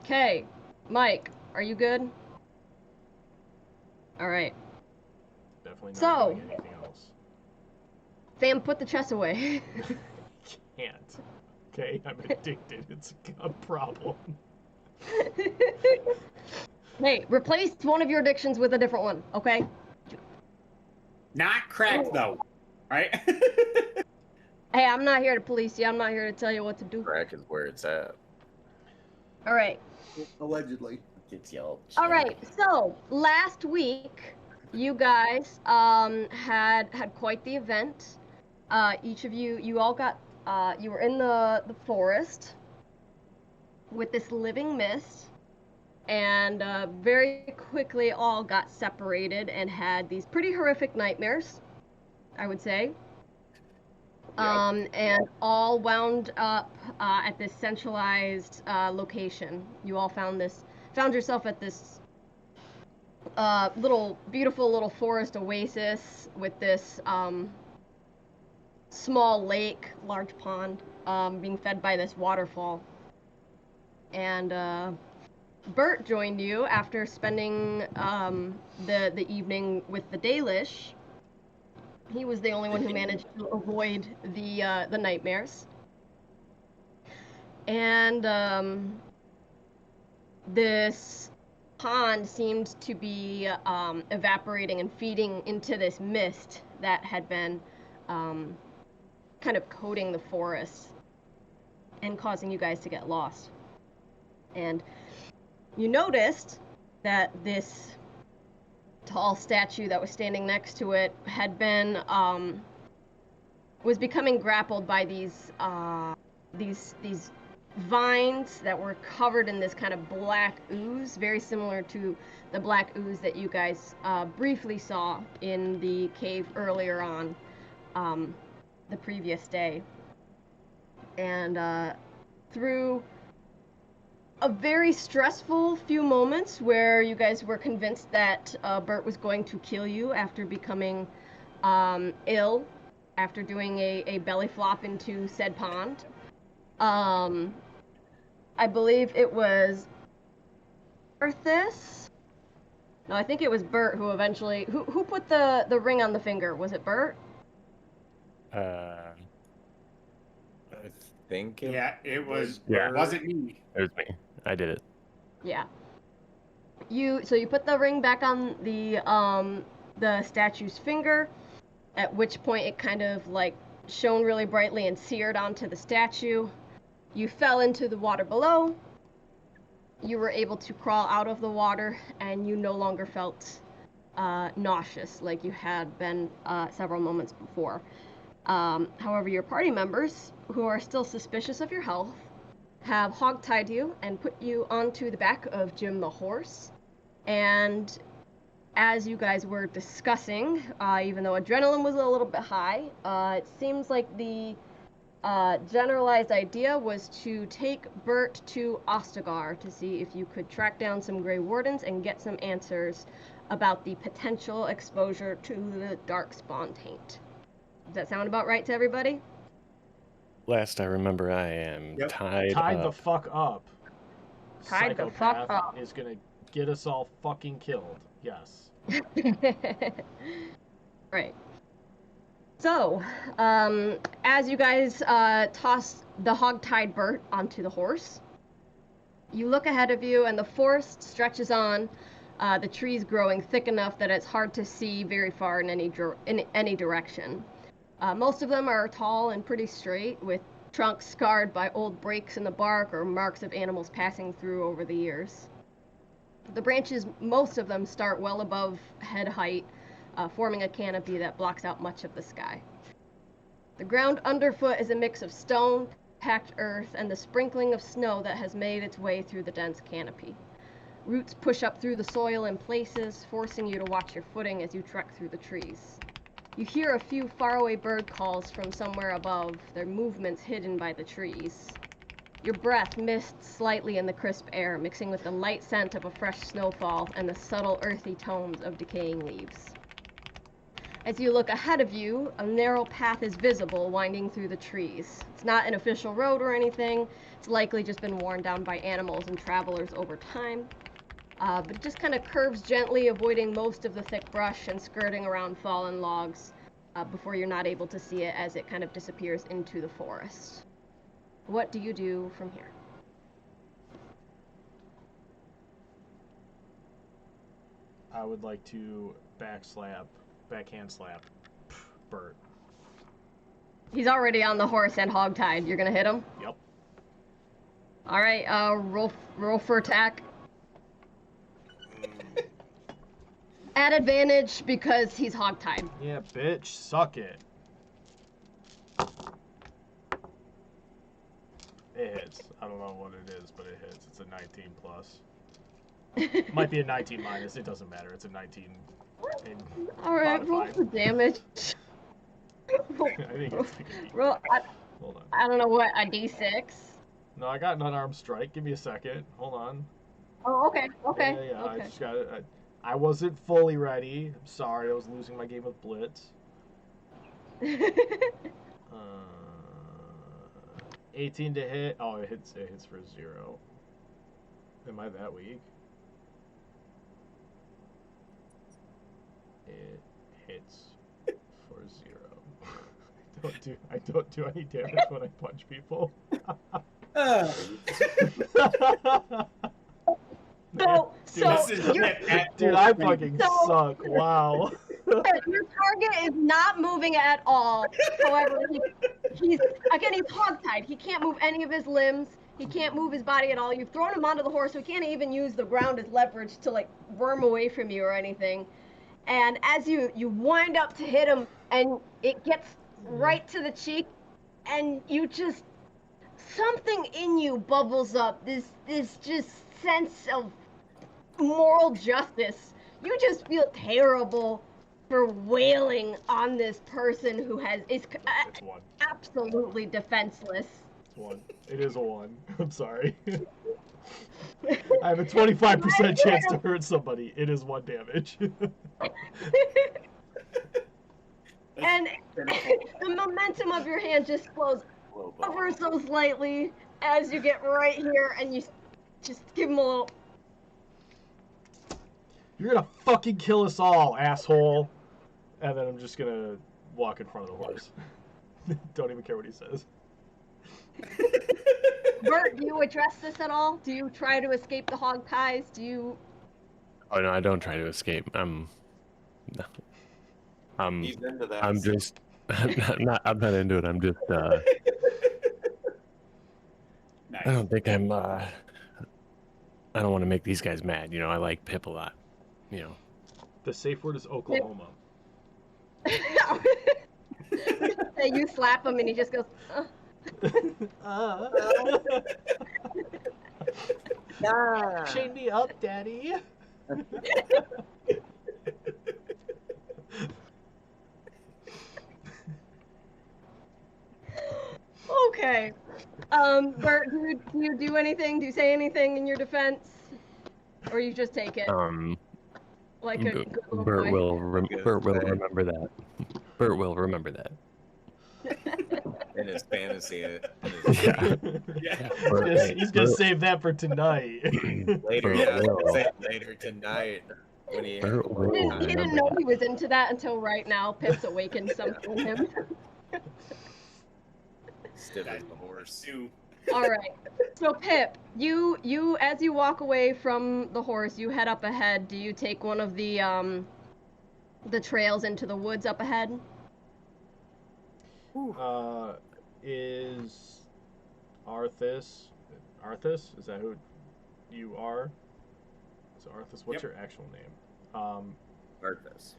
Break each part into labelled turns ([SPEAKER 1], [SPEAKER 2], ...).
[SPEAKER 1] Okay, Mike, are you good? All right.
[SPEAKER 2] Definitely not
[SPEAKER 1] So,
[SPEAKER 2] doing anything else.
[SPEAKER 1] Sam, put the chest away.
[SPEAKER 2] Can't. Okay, I'm addicted. It's a problem.
[SPEAKER 1] Hey, replace one of your addictions with a different one, okay?
[SPEAKER 3] Not crack though, right?
[SPEAKER 1] Hey, I'm not here to police you. I'm not here to tell you what to do.
[SPEAKER 4] Crack is where it's at.
[SPEAKER 1] All right.
[SPEAKER 5] Allegedly.
[SPEAKER 3] Gets y'all.
[SPEAKER 1] All right. So last week, you guys had quite the event. Each of you all got you were in the forest with this living mist, and very quickly all got separated and had these pretty horrific nightmares, I would say. And all wound up at this centralized location. You all found yourself at this beautiful little forest oasis with this small lake, large pond, being fed by this waterfall. And Bert joined you after spending the evening with the Dalish. He was the only one who managed to avoid the nightmares. And this pond seemed to be evaporating and feeding into this mist that had been kind of coating the forest and causing you guys to get lost. And you noticed that this tall statue that was standing next to it had been was becoming grappled by these vines that were covered in this kind of black ooze, very similar to the black ooze that you guys briefly saw in the cave earlier on the previous day. And through a very stressful few moments where you guys were convinced that Bert was going to kill you after becoming ill after doing a belly flop into said pond. I believe it was Arthas. No, I think it was Bert who eventually who put the ring on the finger. Was it Bert?
[SPEAKER 4] I think it
[SPEAKER 3] Yeah, it was.
[SPEAKER 4] Yeah.
[SPEAKER 3] It wasn't me.
[SPEAKER 4] It was me. I did it.
[SPEAKER 1] Yeah. So you put the ring back on the statue's finger, at which point it kind of like shone really brightly and seared onto the statue. You fell into the water below. You were able to crawl out of the water, and you no longer felt nauseous like you had been several moments before. However, your party members, who are still suspicious of your health, have hogtied you and put you onto the back of Jim the horse. And as you guys were discussing, even though adrenaline was a little bit high, it seems like the generalized idea was to take Bert to Ostagar to see if you could track down some Grey Wardens and get some answers about the potential exposure to the Darkspawn taint. Does that sound about right to everybody?
[SPEAKER 4] Last I remember, I am
[SPEAKER 3] Yep.
[SPEAKER 4] tied
[SPEAKER 2] Tied
[SPEAKER 4] up.
[SPEAKER 2] the fuck up.
[SPEAKER 1] Tied the fuck
[SPEAKER 2] Psychopath
[SPEAKER 1] up.
[SPEAKER 2] is gonna get us all fucking killed. Yes.
[SPEAKER 1] Right. So, as you guys toss the hog-tied Bert onto the horse, you look ahead of you and the forest stretches on, the trees growing thick enough that it's hard to see very far in any direction. Most of them are tall and pretty straight, with trunks scarred by old breaks in the bark or marks of animals passing through over the years. The branches, most of them, start well above head height, forming a canopy that blocks out much of the sky. The ground underfoot is a mix of stone, packed earth, and the sprinkling of snow that has made its way through the dense canopy. Roots push up through the soil in places, forcing you to watch your footing as you trek through the trees. You hear a few faraway bird calls from somewhere above, their movements hidden by the trees. Your breath mists slightly in the crisp air, mixing with the light scent of a fresh snowfall and the subtle earthy tones of decaying leaves. As you look ahead of you, a narrow path is visible winding through the trees. It's not an official road or anything. It's likely just been worn down by animals and travelers over time. But it just kind of curves gently, avoiding most of the thick brush and skirting around fallen logs before you're not able to see it as it kind of disappears into the forest. What do you do from here?
[SPEAKER 2] I would like to backhand slap Bert.
[SPEAKER 1] He's already on the horse and hogtied. You're gonna hit him?
[SPEAKER 2] Yep.
[SPEAKER 1] All right. Roll for attack. At advantage because he's hogtied.
[SPEAKER 2] Yeah, bitch, suck it. It hits. I don't know what it is, but it hits. It's a 19 plus. Might be a 19 minus. It doesn't matter. It's a 19.
[SPEAKER 1] All right. Roll
[SPEAKER 2] Modified.
[SPEAKER 1] for damage.
[SPEAKER 2] I think it's like a D.
[SPEAKER 1] Roll.
[SPEAKER 2] Hold on.
[SPEAKER 1] I don't know what a D6.
[SPEAKER 2] No, I got an unarmed strike. Give me a second. Hold on.
[SPEAKER 1] Oh, okay. Okay.
[SPEAKER 2] Yeah.
[SPEAKER 1] Okay.
[SPEAKER 2] I just got it. I wasn't fully ready. I'm sorry. I was losing my game with Blitz. 18 to hit. Oh, it hits for 0. Am I that weak? It hits for 0. I don't do any damage when I punch people. Dude, I fucking suck. Wow.
[SPEAKER 1] Your target is not moving at all. However, he's hogtied. He can't move any of his limbs. He can't move his body at all. You've thrown him onto the horse, so he can't even use the ground as leverage to like worm away from you or anything. And as you wind up to hit him, and it gets right to the cheek, and you just something in you bubbles up. This just sense of moral justice. You just feel terrible for wailing on this person who is
[SPEAKER 2] It's 1.
[SPEAKER 1] absolutely defenseless.
[SPEAKER 2] It's 1. It is a 1. I'm sorry. I have a 25% chance to hurt somebody. It is 1 damage.
[SPEAKER 1] And the momentum of your hand just flows ever so slightly as you get right here, and you just give him a little.
[SPEAKER 2] You're gonna fucking kill us all, asshole. And then I'm just gonna walk in front of the horse. Don't even care what he says.
[SPEAKER 1] Bert, do you address this at all? Do you try to escape the hog ties? Do you?
[SPEAKER 4] Oh no, I don't try to escape. I'm
[SPEAKER 5] He's into that.
[SPEAKER 4] I'm just I'm not into it. I'm just
[SPEAKER 3] Nice.
[SPEAKER 4] I don't think I'm I don't want to make these guys mad, you know. I like Pip a lot. You know.
[SPEAKER 2] The safe word is Oklahoma.
[SPEAKER 1] You slap him and he just goes.
[SPEAKER 2] Chain me up, daddy.
[SPEAKER 1] Okay. Bert, do you do anything? Do you say anything in your defense, or you just take it like a good little
[SPEAKER 4] Bert
[SPEAKER 1] boy?
[SPEAKER 4] will remember that. Bert will remember that.
[SPEAKER 5] in his fantasy.
[SPEAKER 4] Yeah.
[SPEAKER 2] He's gonna save that for tonight.
[SPEAKER 5] Later,
[SPEAKER 4] Bert
[SPEAKER 5] yeah,
[SPEAKER 4] will.
[SPEAKER 5] later tonight. When he
[SPEAKER 4] Bert will
[SPEAKER 1] He didn't
[SPEAKER 4] remember
[SPEAKER 1] know
[SPEAKER 4] that.
[SPEAKER 1] he was into that until right now. Pip's awakened something in him.
[SPEAKER 5] stiff as the horse.
[SPEAKER 3] Sue.
[SPEAKER 1] All right. So Pip, you as you walk away from the horse, you head up ahead. Do you take one of the trails into the woods up ahead?
[SPEAKER 2] Is Arthas? Is that who you are? So Arthas, what's
[SPEAKER 3] Yep.
[SPEAKER 2] your actual name?
[SPEAKER 5] Arthas.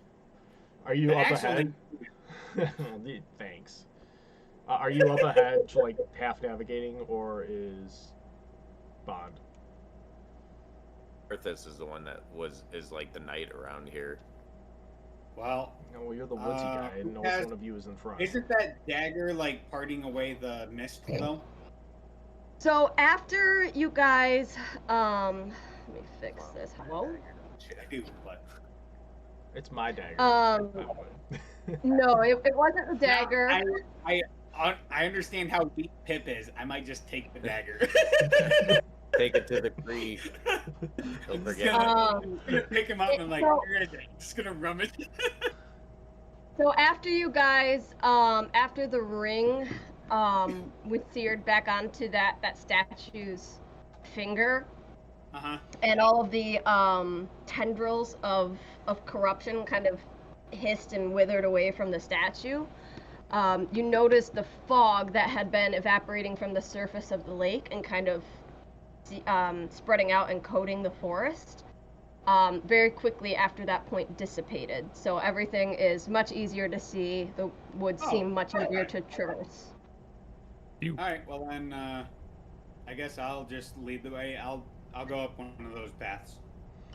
[SPEAKER 2] Are you up ahead? Thanks. Are you up ahead, like half navigating, or is Bond?
[SPEAKER 5] Arthas is the one that is like the knight around here.
[SPEAKER 3] Well,
[SPEAKER 2] No, well, you're the woodsy guy. I didn't know which
[SPEAKER 3] has-
[SPEAKER 2] one of you is in front.
[SPEAKER 3] isn't that dagger like parting away the mist though?
[SPEAKER 1] So after you guys, let me fix this. Hello?
[SPEAKER 3] I do, but
[SPEAKER 2] It's my dagger.
[SPEAKER 1] Um,
[SPEAKER 2] by the way.
[SPEAKER 1] no, it wasn't the dagger.
[SPEAKER 3] I understand how weak Pip is. I might just take the dagger.
[SPEAKER 5] Take it to the tree. He'll
[SPEAKER 3] I'm just
[SPEAKER 5] forget.
[SPEAKER 3] gonna pick him up and like,
[SPEAKER 1] So-
[SPEAKER 3] you're just gonna rummage.
[SPEAKER 1] So after you guys, after the ring, was seared back onto that statue's finger, and all of the tendrils of corruption kind of hissed and withered away from the statue, you notice the fog that had been evaporating from the surface of the lake and kind of spreading out and coating the forest. Very quickly after that point dissipated. So everything is much easier to see. The woods seem much easier to traverse.
[SPEAKER 3] All right, well then, I guess I'll just lead the way. I'll go up one of those paths.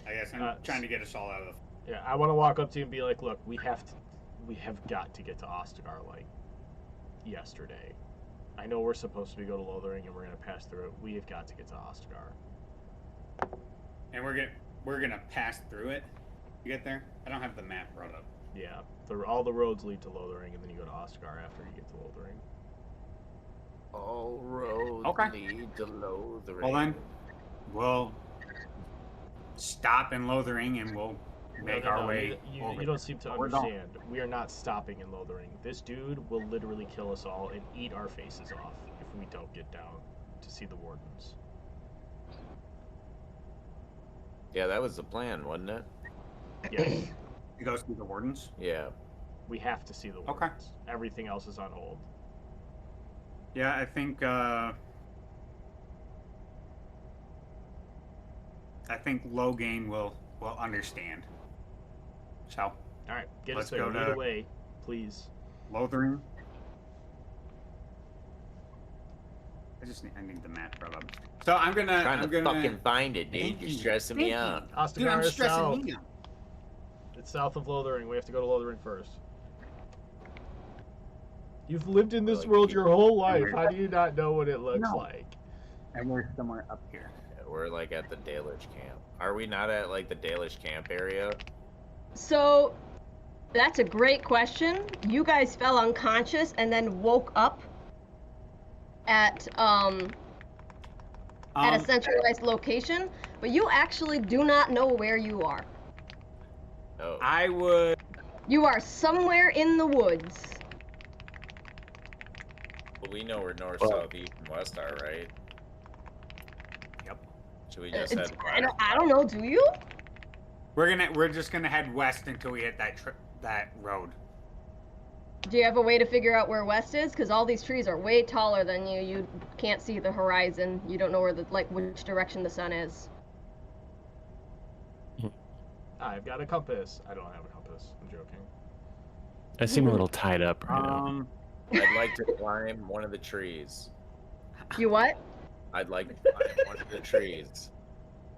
[SPEAKER 3] I guess I'm trying to get us all out of.
[SPEAKER 2] Yeah, I want to walk up to you and be like, look, we have got to get to Ostagar like yesterday. I know we're supposed to go to Lothering and we're gonna pass through it. We have got to get to Ostagar.
[SPEAKER 3] And we're gonna pass through it. You get there? I don't have the map brought up.
[SPEAKER 2] Yeah, all the roads lead to Lothering, and then you go to Ostagar after you get to Lothering.
[SPEAKER 5] All roads lead to Lothering.
[SPEAKER 3] Well then, we'll stop in Lothering and we'll make our way.
[SPEAKER 2] You don't seem to understand. We are not stopping in Lothering. This dude will literally kill us all and eat our faces off if we don't get down to see the wardens.
[SPEAKER 5] Yeah, that was the plan, wasn't it?
[SPEAKER 2] Yes.
[SPEAKER 3] You go see the wardens?
[SPEAKER 5] Yeah.
[SPEAKER 2] We have to see the wardens.
[SPEAKER 3] Okay.
[SPEAKER 2] Everything else is on hold.
[SPEAKER 3] Yeah, I think Logain will understand. So,
[SPEAKER 2] All right, get
[SPEAKER 3] Let's
[SPEAKER 2] us there.
[SPEAKER 3] go
[SPEAKER 2] Lead
[SPEAKER 3] to-
[SPEAKER 2] away, please.
[SPEAKER 3] Lothering. I need the map brought up. So I'm gonna
[SPEAKER 5] Fucking find it, dude.
[SPEAKER 3] Thank
[SPEAKER 5] You're
[SPEAKER 3] you.
[SPEAKER 5] stressing
[SPEAKER 3] Thank
[SPEAKER 5] me
[SPEAKER 3] you.
[SPEAKER 5] out.
[SPEAKER 2] Ostagar
[SPEAKER 3] Dude, I'm
[SPEAKER 2] is south.
[SPEAKER 3] stressing me out.
[SPEAKER 2] It's south of Lothering. We have to go to Lothering first. You've lived in this
[SPEAKER 5] Like
[SPEAKER 2] world
[SPEAKER 5] you-
[SPEAKER 2] your whole life. How do you not know what it looks
[SPEAKER 3] No.
[SPEAKER 2] like?
[SPEAKER 3] And we're somewhere up here.
[SPEAKER 5] Yeah, we're like at the Dalish camp. Are we not at like the Dalish camp area?
[SPEAKER 1] So that's a great question. You guys fell unconscious and then woke up at a centralized location, but you actually do not know where you are.
[SPEAKER 5] Oh.
[SPEAKER 3] I would.
[SPEAKER 1] You are somewhere in the woods.
[SPEAKER 5] But we know where north,
[SPEAKER 4] Well-
[SPEAKER 5] south, east, and west are, right?
[SPEAKER 3] Yep.
[SPEAKER 5] Should we just
[SPEAKER 1] It's-
[SPEAKER 5] head
[SPEAKER 1] I
[SPEAKER 5] west?
[SPEAKER 1] don't know, do you?
[SPEAKER 3] We're just gonna head west until we hit that road.
[SPEAKER 1] Do you have a way to figure out where west is? Because all these trees are way taller than you. You can't see the horizon. You don't know where which direction the sun is.
[SPEAKER 2] I've got a compass. I don't have a compass. I'm joking.
[SPEAKER 4] I seem a little tied up right now.
[SPEAKER 5] I'd like to climb one of the trees.
[SPEAKER 1] You what?
[SPEAKER 5] I'd like to climb one of the trees.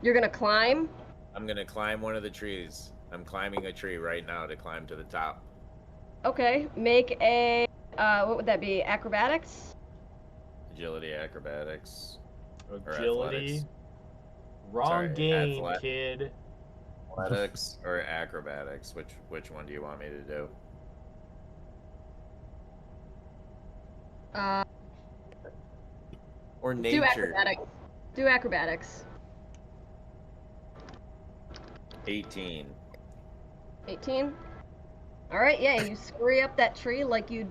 [SPEAKER 1] You're gonna climb?
[SPEAKER 5] I'm gonna climb one of the trees. I'm climbing a tree right now to climb to the top.
[SPEAKER 1] Okay, make a, what would that be? Acrobatics?
[SPEAKER 5] Agility, acrobatics,
[SPEAKER 2] Agility.
[SPEAKER 5] athletics.
[SPEAKER 2] Wrong
[SPEAKER 5] Sorry,
[SPEAKER 2] game,
[SPEAKER 5] athletic.
[SPEAKER 2] kid.
[SPEAKER 5] athletics, or acrobatics. Which one do you want me to do? Or
[SPEAKER 1] Do
[SPEAKER 5] nature.
[SPEAKER 1] acrobatics. Do acrobatics.
[SPEAKER 5] 18.
[SPEAKER 1] 18? Alright, yeah, you scurry up that tree like you'd,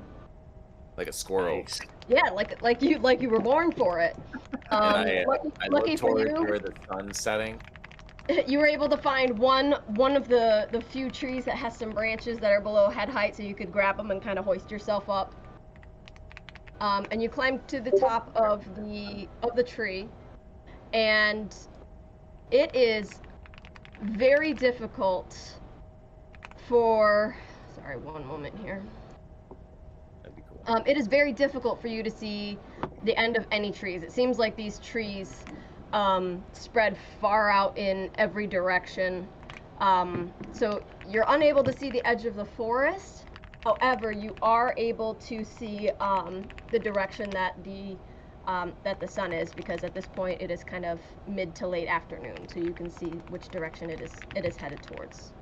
[SPEAKER 5] Like a squirrel.
[SPEAKER 1] yeah, like you were born for it.
[SPEAKER 5] And I
[SPEAKER 1] Lucky
[SPEAKER 5] look
[SPEAKER 1] for
[SPEAKER 5] towards
[SPEAKER 1] you,
[SPEAKER 5] where the sun's setting.
[SPEAKER 1] you were able to find one of the few trees that has some branches that are below head height, so you could grab them and kind of hoist yourself up. And you climb to the top of the tree, and it is very difficult for. Sorry, one moment here.
[SPEAKER 5] That'd be cool.
[SPEAKER 1] It is very difficult for you to see the end of any trees. It seems like these trees spread far out in every direction. So you're unable to see the edge of the forest. However, you are able to see the direction that the sun is, because at this point it is kind of mid to late afternoon, so you can see which direction it is headed towards.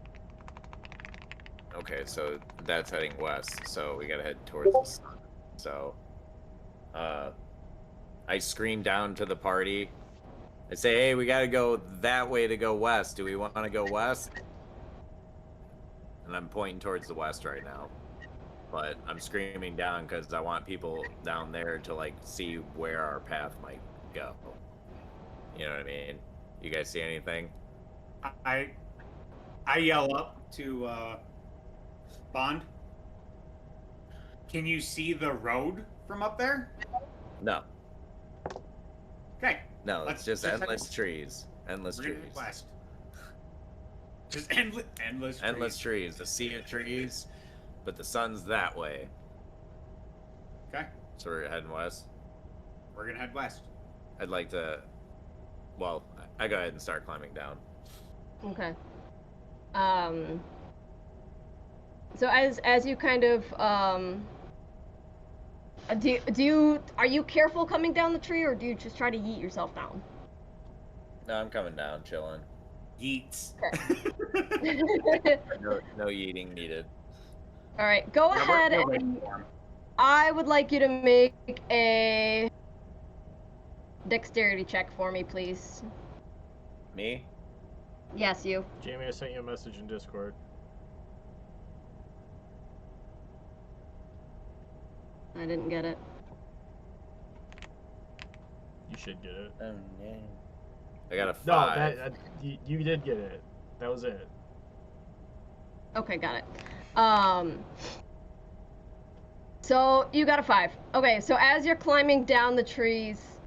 [SPEAKER 5] Okay, so that's heading west. So we gotta head towards the sun. So, I scream down to the party. I say, "Hey, we gotta go that way to go west. Do we want to go west?" And I'm pointing towards the west right now. But I'm screaming down because I want people down there to like see where our path might go. You know what I mean? You guys see anything?
[SPEAKER 3] I yell up to Bond. Can you see the road from up there?
[SPEAKER 5] No.
[SPEAKER 3] Okay.
[SPEAKER 5] No, it's just
[SPEAKER 3] head
[SPEAKER 5] endless trees. Endless
[SPEAKER 3] We're gonna
[SPEAKER 5] trees.
[SPEAKER 3] head west. Just endless trees.
[SPEAKER 5] Endless trees. A sea of trees, but the sun's that way.
[SPEAKER 3] Okay.
[SPEAKER 5] So we're heading west.
[SPEAKER 3] We're gonna head west.
[SPEAKER 5] I'd like to. Well, I go ahead and start climbing down.
[SPEAKER 1] Okay. So as you kind of are you careful coming down the tree, or do you just try to yeet yourself down?
[SPEAKER 5] No, I'm coming down, chilling.
[SPEAKER 3] Yeets.
[SPEAKER 5] No eating needed.
[SPEAKER 1] All right, go
[SPEAKER 3] Yeah,
[SPEAKER 1] ahead
[SPEAKER 3] we're
[SPEAKER 1] and
[SPEAKER 3] waiting for 'em.
[SPEAKER 1] I would like you to make a dexterity check for me, please.
[SPEAKER 5] Me?
[SPEAKER 1] Yes, you.
[SPEAKER 2] Jamie, I sent you a message in Discord.
[SPEAKER 1] I didn't get it.
[SPEAKER 2] You should get it.
[SPEAKER 5] Oh, no. I got a
[SPEAKER 2] No,
[SPEAKER 5] 5.
[SPEAKER 2] you did get it. That was it.
[SPEAKER 1] Okay, got it. So you got a 5. Okay, so as you're climbing down the trees,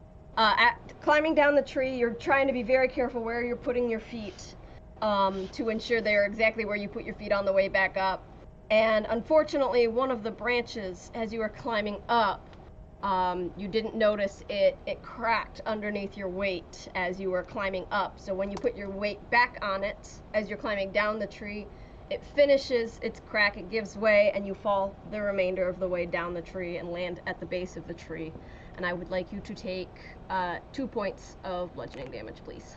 [SPEAKER 1] climbing down the tree, you're trying to be very careful where you're putting your feet, to ensure they're exactly where you put your feet on the way back up. And unfortunately, one of the branches, as you were climbing up, you didn't notice it cracked underneath your weight as you were climbing up. So when you put your weight back on it, as you're climbing down the tree, it finishes its crack, it gives way, and you fall the remainder of the way down the tree and land at the base of the tree. And I would like you to take 2 points of bludgeoning damage, please.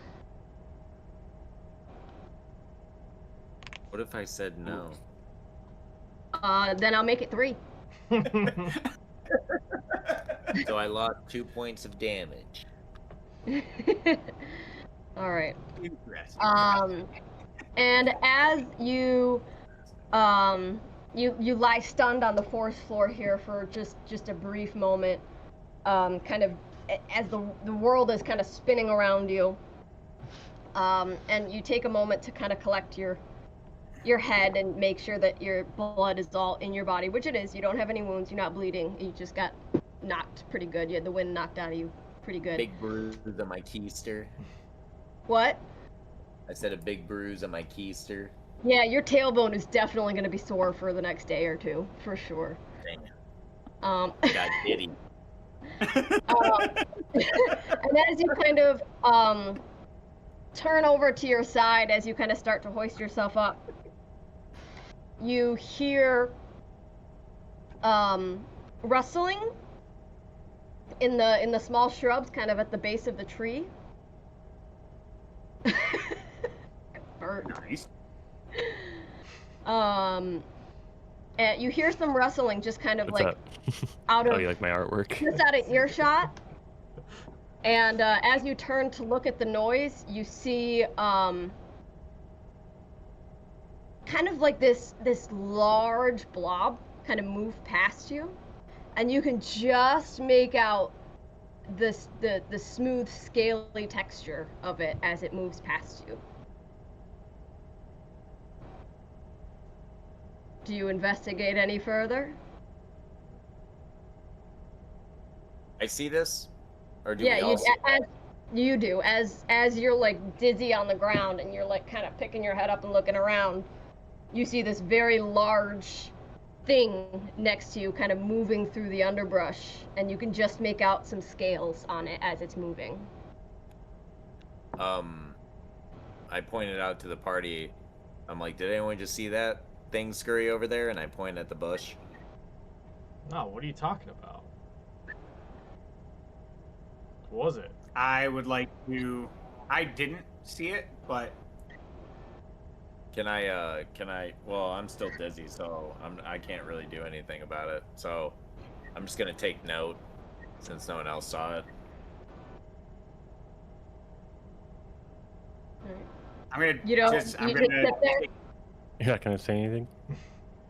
[SPEAKER 5] What if I said no?
[SPEAKER 1] Then I'll make it 3.
[SPEAKER 5] So I lost 2 points of damage.
[SPEAKER 1] All right.
[SPEAKER 3] Interesting.
[SPEAKER 1] And as you you lie stunned on the forest floor here for just a brief moment, kind of as the world is kind of spinning around you, and you take a moment to kind of collect your head and make sure that your blood is all in your body, which it is. You don't have any wounds. You're not bleeding. You just got knocked pretty good. You had the wind knocked out of you pretty good.
[SPEAKER 5] Big bruise on my keister.
[SPEAKER 1] What?
[SPEAKER 5] I said a big bruise on my keister.
[SPEAKER 1] Yeah, your tailbone is definitely going to be sore for the next day or two, for sure.
[SPEAKER 5] Dang it.
[SPEAKER 1] I
[SPEAKER 5] got giddy.
[SPEAKER 1] And as you kind of turn over to your side, as you kind of start to hoist yourself up, you hear rustling in the small shrubs, kind of at the base of the tree. Bird.
[SPEAKER 3] Nice.
[SPEAKER 1] And you hear some rustling, just kind of
[SPEAKER 4] What's
[SPEAKER 1] like
[SPEAKER 4] up?
[SPEAKER 1] out
[SPEAKER 4] Oh,
[SPEAKER 1] of
[SPEAKER 4] you like my artwork?
[SPEAKER 1] just out of earshot. And as you turn to look at the noise, you see kind of like this large blob kind of move past you, and you can just make out the smooth, scaly texture of it as it moves past you. Do you investigate any further?
[SPEAKER 5] I see this? Or do
[SPEAKER 1] Yeah,
[SPEAKER 5] we all see it?
[SPEAKER 1] you do. As you're like dizzy on the ground and you're like kind of picking your head up and looking around, you see this very large thing next to you kind of moving through the underbrush, and you can just make out some scales on it as it's moving.
[SPEAKER 5] I pointed out to the party, I'm like, did anyone just see that thing scurry over there? And I point at the bush.
[SPEAKER 2] No, what are you talking about? What was it?
[SPEAKER 3] I would like to. I didn't see it, but
[SPEAKER 5] Can I? Well, I'm still dizzy, so I can't really do anything about it. So I'm just gonna take note, since no one else saw it.
[SPEAKER 3] I'm gonna
[SPEAKER 1] You don't.
[SPEAKER 3] just. I'm
[SPEAKER 1] You
[SPEAKER 3] gonna.
[SPEAKER 1] just sit there.
[SPEAKER 4] You're not gonna say anything?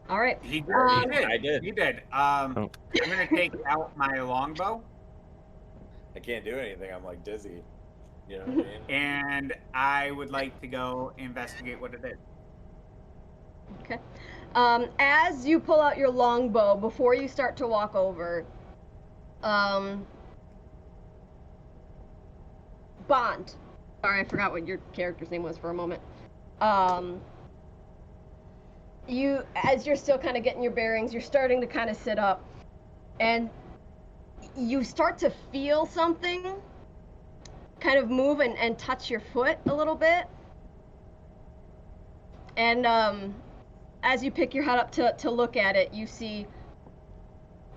[SPEAKER 1] All right.
[SPEAKER 3] He did.
[SPEAKER 5] I did.
[SPEAKER 3] He did.
[SPEAKER 4] Oh.
[SPEAKER 3] I'm gonna take out my longbow,
[SPEAKER 5] I can't do anything. I'm like dizzy. You know what I mean?
[SPEAKER 3] and I would like to go investigate what it is.
[SPEAKER 1] Okay. As you pull out your longbow, before you start to walk over, Bond. Sorry, I forgot what your character's name was for a moment. You, as you're still kind of getting your bearings, you're starting to kind of sit up, and you start to feel something kind of move and touch your foot a little bit. And as you pick your head up to look at it, you see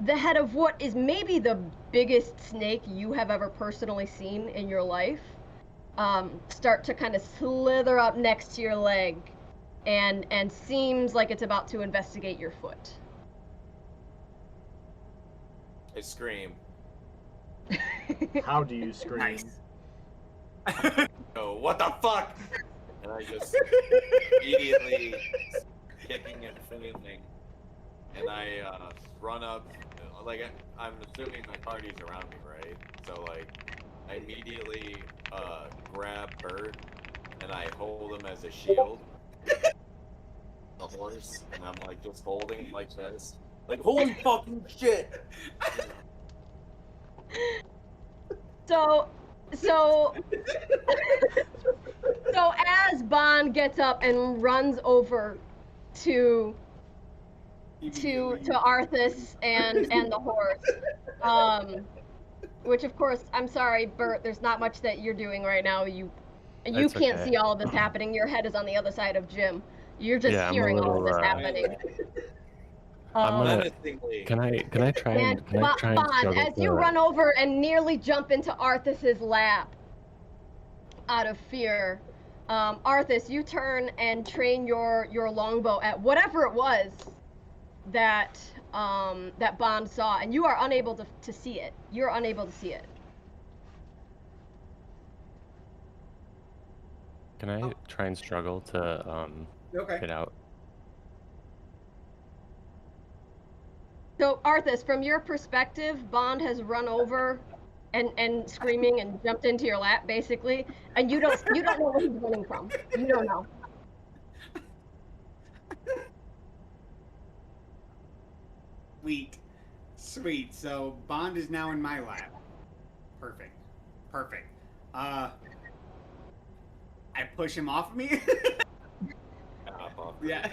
[SPEAKER 1] the head of what is maybe the biggest snake you have ever personally seen in your life start to kind of slither up next to your leg and seems like it's about to investigate your foot.
[SPEAKER 5] I scream.
[SPEAKER 2] How do you scream?
[SPEAKER 3] Nice.
[SPEAKER 5] Oh, what the fuck? And I just immediately kicking and flailing, and I run up. Like I'm assuming my party's around me, right? So like, I immediately grab Bert and I hold him as a shield. The horse, and I'm like just holding him like this, like holy fucking shit.
[SPEAKER 1] So as Bond gets up and runs over to Arthas and the horse, which of course, I'm sorry, Bert, there's not much that you're doing right now. You
[SPEAKER 4] It's
[SPEAKER 1] can't
[SPEAKER 4] okay.
[SPEAKER 1] see all of this happening. Your head is on the other side of Jim. You're just
[SPEAKER 4] Yeah, I'm a
[SPEAKER 1] hearing all of
[SPEAKER 4] little,
[SPEAKER 1] this happening.
[SPEAKER 4] I'm gonna-
[SPEAKER 5] Menacingly.
[SPEAKER 4] Can I try and
[SPEAKER 1] Bond,
[SPEAKER 4] struggle
[SPEAKER 1] as you
[SPEAKER 4] to-
[SPEAKER 1] run over and nearly jump into Arthas's lap out of fear, Arthas, you turn and train your longbow at whatever it was that that Bond saw, and you are unable to see it. You're unable to see it.
[SPEAKER 4] Can I try and struggle to
[SPEAKER 3] Okay.
[SPEAKER 4] get out?
[SPEAKER 1] So Arthas, from your perspective, Bond has run over and screaming and jumped into your lap basically, and you don't know where he's running from. You don't know.
[SPEAKER 3] Sweet. So Bond is now in my lap. Perfect. I push him off of me. Yeah.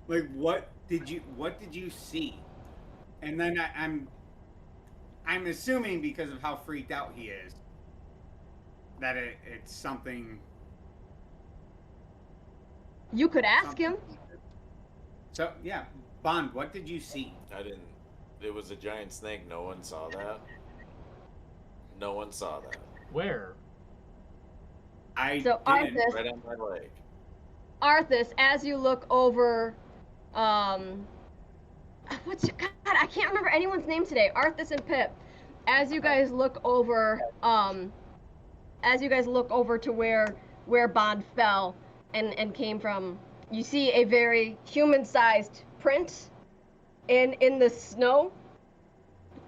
[SPEAKER 3] Like what did you see? And then I'm assuming because of how freaked out he is that it's something.
[SPEAKER 1] You could ask him.
[SPEAKER 3] So yeah, Bond, what did you see?
[SPEAKER 5] I didn't. It was a giant snake. No one saw that. No one saw that.
[SPEAKER 2] Where?
[SPEAKER 3] I
[SPEAKER 1] So
[SPEAKER 3] didn't.
[SPEAKER 1] Arthas,
[SPEAKER 5] Right on my leg.
[SPEAKER 1] Arthas, as you look over, what's your, God, I can't remember anyone's name today. Arthas and Pip. As you guys look over, to where Bond fell and came from, you see a very human-sized print in the snow,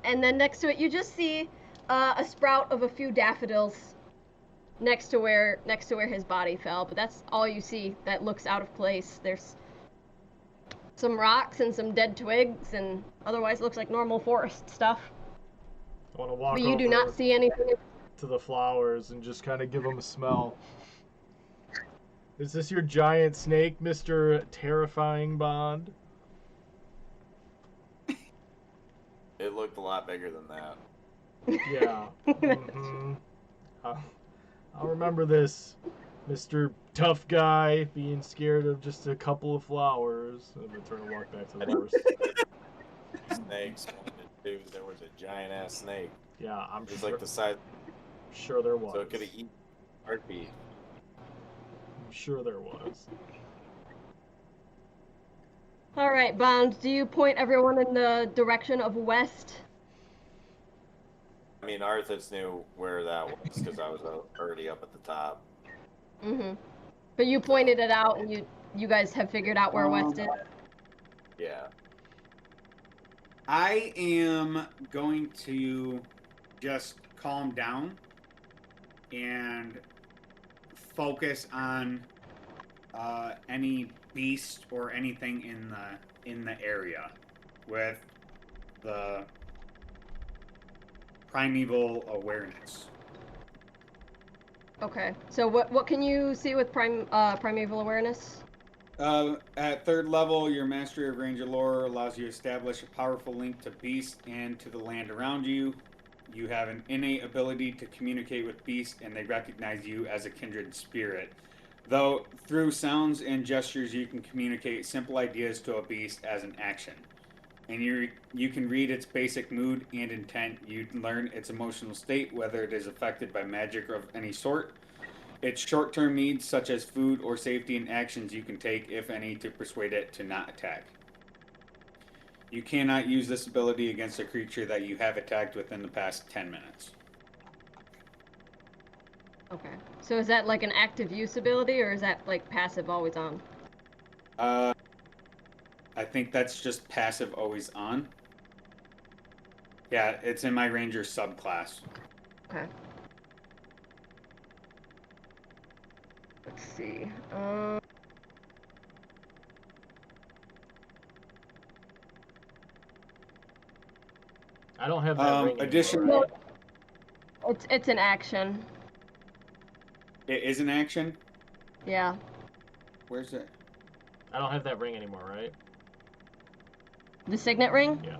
[SPEAKER 1] and then next to it you just see a sprout of a few daffodils next to where his body fell, but that's all you see that looks out of place. There's some rocks and some dead twigs, and otherwise it looks like normal forest stuff.
[SPEAKER 2] I want to walk
[SPEAKER 1] But you do
[SPEAKER 2] over
[SPEAKER 1] not see anything.
[SPEAKER 2] to the flowers and just kind of give them a smell. Is this your giant snake, Mr. Terrifying Bond?
[SPEAKER 5] It looked a lot bigger than that.
[SPEAKER 2] Yeah. Mm-hmm. I'll remember this, Mr. Tough Guy being scared of just a couple of flowers. I'm gonna turn and walk back to the horse.
[SPEAKER 5] Snakes. Dude, there was a giant ass snake.
[SPEAKER 2] Yeah, I'm
[SPEAKER 5] It was
[SPEAKER 2] sure,
[SPEAKER 5] like the size,
[SPEAKER 2] sure there was.
[SPEAKER 5] so it could have eaten heartbeat.
[SPEAKER 2] sure there was.
[SPEAKER 1] All right, Bound, do you point everyone in the direction of west?
[SPEAKER 5] I mean, Arthas knew where that was because I was already up at the top.
[SPEAKER 1] Mm-hmm. But you pointed it out, and you guys have figured out where west is?
[SPEAKER 5] Yeah.
[SPEAKER 3] I am going to just calm down and focus on any beast or anything in the area with the primeval awareness.
[SPEAKER 1] Okay. So what can you see with primeval awareness?
[SPEAKER 3] At third level, your mastery of Ranger lore allows you to establish a powerful link to beasts and to the land around you. You have an innate ability to communicate with beasts, and they recognize you as a kindred spirit. Though through sounds and gestures, you can communicate simple ideas to a beast as an action. And you can read its basic mood and intent. You learn its emotional state, whether it is affected by magic of any sort. Its short-term needs, such as food or safety, and actions you can take, if any, to persuade it to not attack. You cannot use this ability against a creature that you have attacked within the past 10 minutes.
[SPEAKER 1] Okay. So is that like an active use ability, or is that like passive, always on?
[SPEAKER 3] I think that's just passive, always on. Yeah, it's in my Ranger subclass.
[SPEAKER 1] Okay. Let's see.
[SPEAKER 2] I don't have that ring
[SPEAKER 3] addition-
[SPEAKER 2] anymore, right?
[SPEAKER 1] It's an action.
[SPEAKER 3] It is an action?
[SPEAKER 1] Yeah.
[SPEAKER 3] Where's it?
[SPEAKER 2] I don't have that ring anymore, right?
[SPEAKER 1] The signet ring?
[SPEAKER 2] Yeah.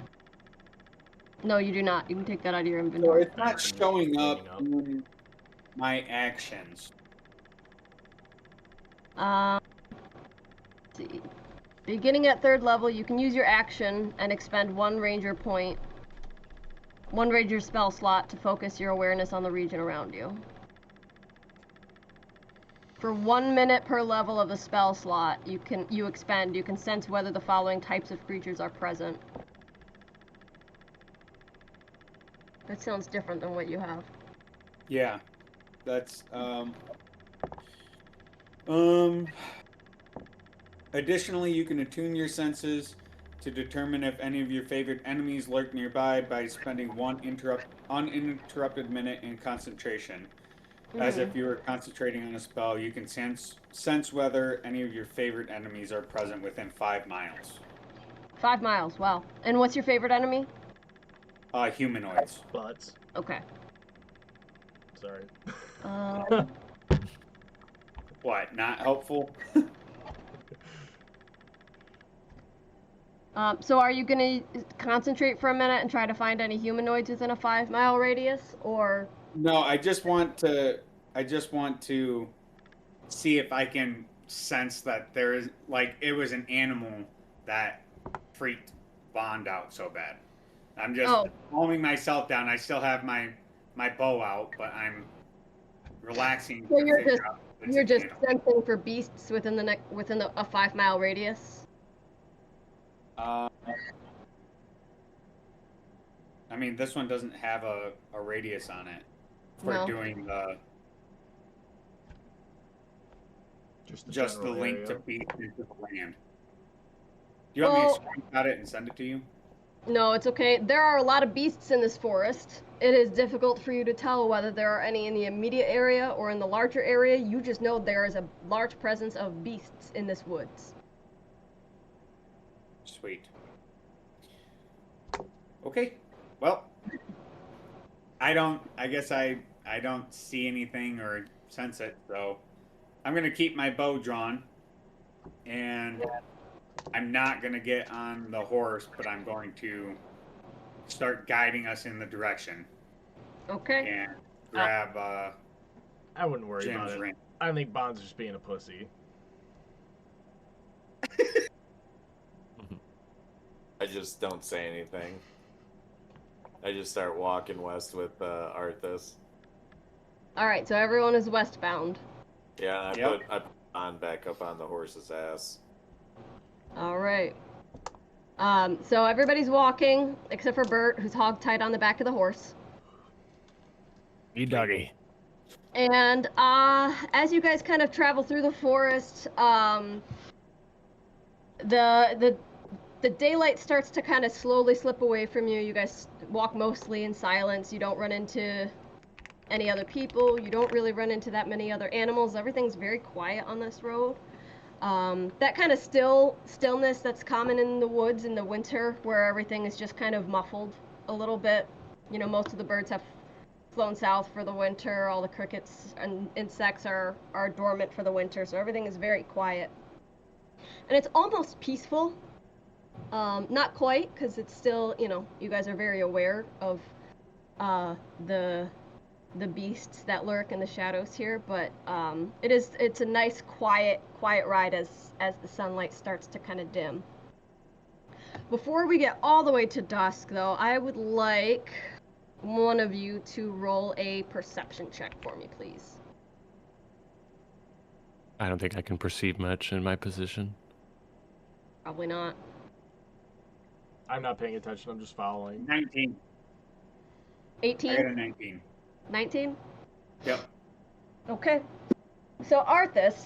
[SPEAKER 1] No, you do not. You can take that out of your
[SPEAKER 3] So
[SPEAKER 1] inventory.
[SPEAKER 3] it's not showing up in my actions.
[SPEAKER 1] Let's see. Beginning at third level, you can use your action and expend one ranger point, one ranger spell slot to focus your awareness on the region around you. For 1 minute per level of the spell slot, you can sense whether the following types of creatures are present. That sounds different than what you have.
[SPEAKER 3] Yeah. That's additionally, you can attune your senses to determine if any of your favorite enemies lurk nearby by spending one uninterrupted minute in concentration. As if you were concentrating on a spell, you can sense whether any of your favorite enemies are present within 5 miles.
[SPEAKER 1] 5 miles, wow. And what's your favorite enemy?
[SPEAKER 3] Humanoids.
[SPEAKER 2] Butts.
[SPEAKER 1] Okay.
[SPEAKER 2] Sorry.
[SPEAKER 3] What, not helpful?
[SPEAKER 1] So are you gonna concentrate for a minute and try to find any humanoids within a 5 mile radius, or?
[SPEAKER 3] No, I just want to see if I can sense that there is, like, it was an animal that freaked Bond out so bad. I'm just calming myself down. I still have my bow out, but I'm relaxing.
[SPEAKER 1] So you're just sensing for beasts within a 5 mile radius.
[SPEAKER 3] I mean, this one doesn't have a radius on it for doing the just the link
[SPEAKER 2] area.
[SPEAKER 3] to beasts into the land. Do you want me to screenshot it and send it to you?
[SPEAKER 1] No, it's okay. There are a lot of beasts in this forest. It is difficult for you to tell whether there are any in the immediate area or in the larger area. You just know there is a large presence of beasts in this woods.
[SPEAKER 3] Sweet. Okay. Well, I guess I don't see anything or sense it, so I'm gonna keep my bow drawn, and I'm not gonna get on the horse, but I'm going to start guiding us in the direction.
[SPEAKER 1] Okay.
[SPEAKER 3] And grab
[SPEAKER 2] I wouldn't worry about
[SPEAKER 3] Jim's
[SPEAKER 2] it.
[SPEAKER 3] ring.
[SPEAKER 2] I think Bond's just being a pussy.
[SPEAKER 5] I just don't say anything. I just start walking west with Arthas.
[SPEAKER 1] All right, so everyone is westbound.
[SPEAKER 5] Yeah,
[SPEAKER 3] Yep.
[SPEAKER 5] I On back up on the horse's ass.
[SPEAKER 1] All right. So everybody's walking except for Bert, who's hogtied on the back of the horse.
[SPEAKER 4] You doggy.
[SPEAKER 1] And as you guys kind of travel through the forest, the daylight starts to kind of slowly slip away from you. You guys walk mostly in silence. You don't run into any other people. You don't really run into that many other animals. Everything's very quiet on this road. That kind of stillness that's common in the woods in the winter, where everything is just kind of muffled a little bit. You know, most of the birds have flown south for the winter. All the crickets and insects are dormant for the winter, so everything is very quiet. And it's almost peaceful. Not quite, because it's still, you know, you guys are very aware of the beasts that lurk in the shadows here, but it's a nice quiet ride as the sunlight starts to kind of dim. Before we get all the way to dusk, though, I would like one of you to roll a perception check for me, please.
[SPEAKER 4] I don't think I can perceive much in my position.
[SPEAKER 1] Probably not.
[SPEAKER 2] I'm not paying attention. I'm just following.
[SPEAKER 3] 19. I
[SPEAKER 1] 18?
[SPEAKER 3] got a 19.
[SPEAKER 1] 19?
[SPEAKER 3] Yep.
[SPEAKER 1] Okay. So Arthas,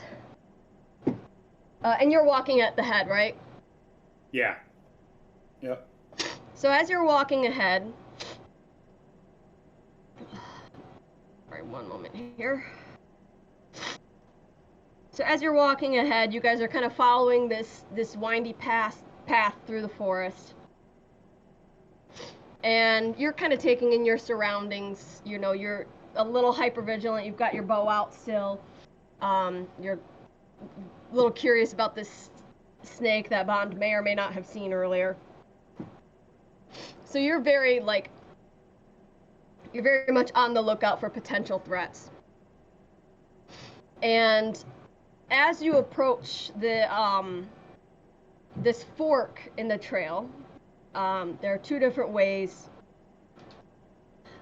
[SPEAKER 1] and you're walking at the head, right?
[SPEAKER 3] Yeah. Yep.
[SPEAKER 1] So as you're walking ahead, sorry, one moment here. So as you're walking ahead, you guys are kind of following this windy path through the forest. And you're kind of taking in your surroundings. You know, you're a little hypervigilant. You've got your bow out still. You're a little curious about this snake that Bond may or may not have seen earlier. So you're very much on the lookout for potential threats. And as you approach this fork in the trail, there are two different ways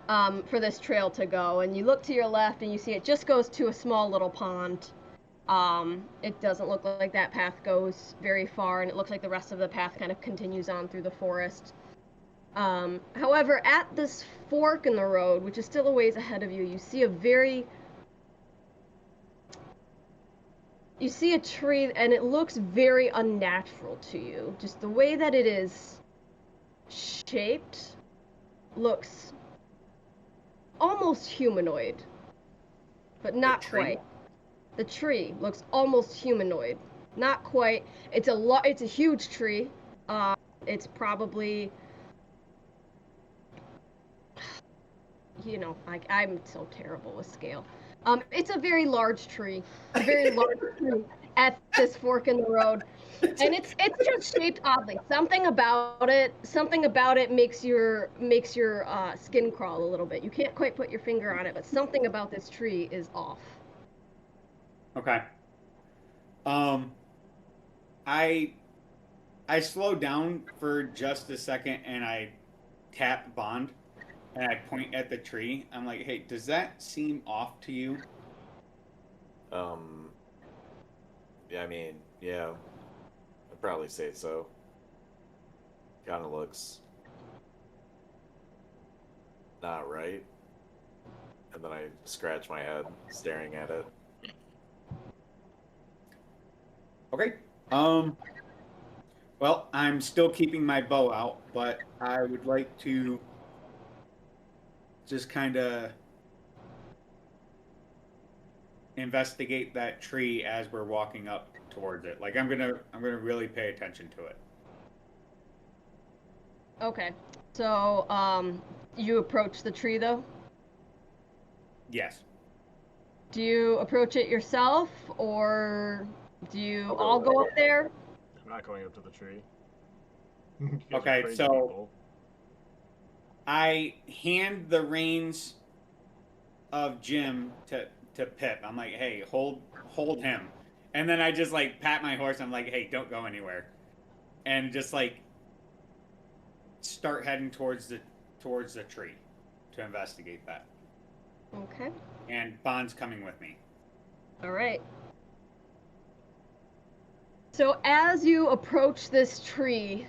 [SPEAKER 1] for this trail to go, and you look to your left and you see it just goes to a small little pond. It doesn't look like that path goes very far, and it looks like the rest of the path kind of continues on through the forest. However, at this fork in the road, which is still a ways ahead of you, you see a tree, and it looks very unnatural to you. Just the way that it is shaped looks almost humanoid, but not quite. The tree looks almost humanoid, not quite. It's a huge tree. It's probably, you know, I'm so terrible with scale. It's a very large tree, at this fork in the road, and it's just shaped oddly. Something about it makes your skin crawl a little bit. You can't quite put your finger on it, but something about this tree is off.
[SPEAKER 3] Okay. I slow down for just a second and I tap Bond and I point at the tree. I'm like, hey, does that seem off to you?
[SPEAKER 5] Yeah, I mean, yeah, I'd probably say so. Kind of looks not right. And then I scratch my head, staring at it.
[SPEAKER 3] Okay. Well, I'm still keeping my bow out, but I would like to just kind of investigate that tree as we're walking up towards it. Like I'm gonna really pay attention to it.
[SPEAKER 1] Okay. So, you approach the tree though?
[SPEAKER 3] Yes.
[SPEAKER 1] Do you approach it yourself, or do you
[SPEAKER 5] I'll go
[SPEAKER 1] all
[SPEAKER 5] with
[SPEAKER 1] go
[SPEAKER 5] it.
[SPEAKER 1] up there?
[SPEAKER 2] I'm not going up to the tree. You guys are
[SPEAKER 3] Okay,
[SPEAKER 2] crazy
[SPEAKER 3] so-
[SPEAKER 2] people.
[SPEAKER 3] I hand the reins of Jim to Pip. I'm like, hey, hold him. And then I just like pat my horse. I'm like, hey, don't go anywhere. And just like start heading towards the tree to investigate that.
[SPEAKER 1] Okay.
[SPEAKER 3] And Bond's coming with me.
[SPEAKER 1] All right. So as you approach this tree,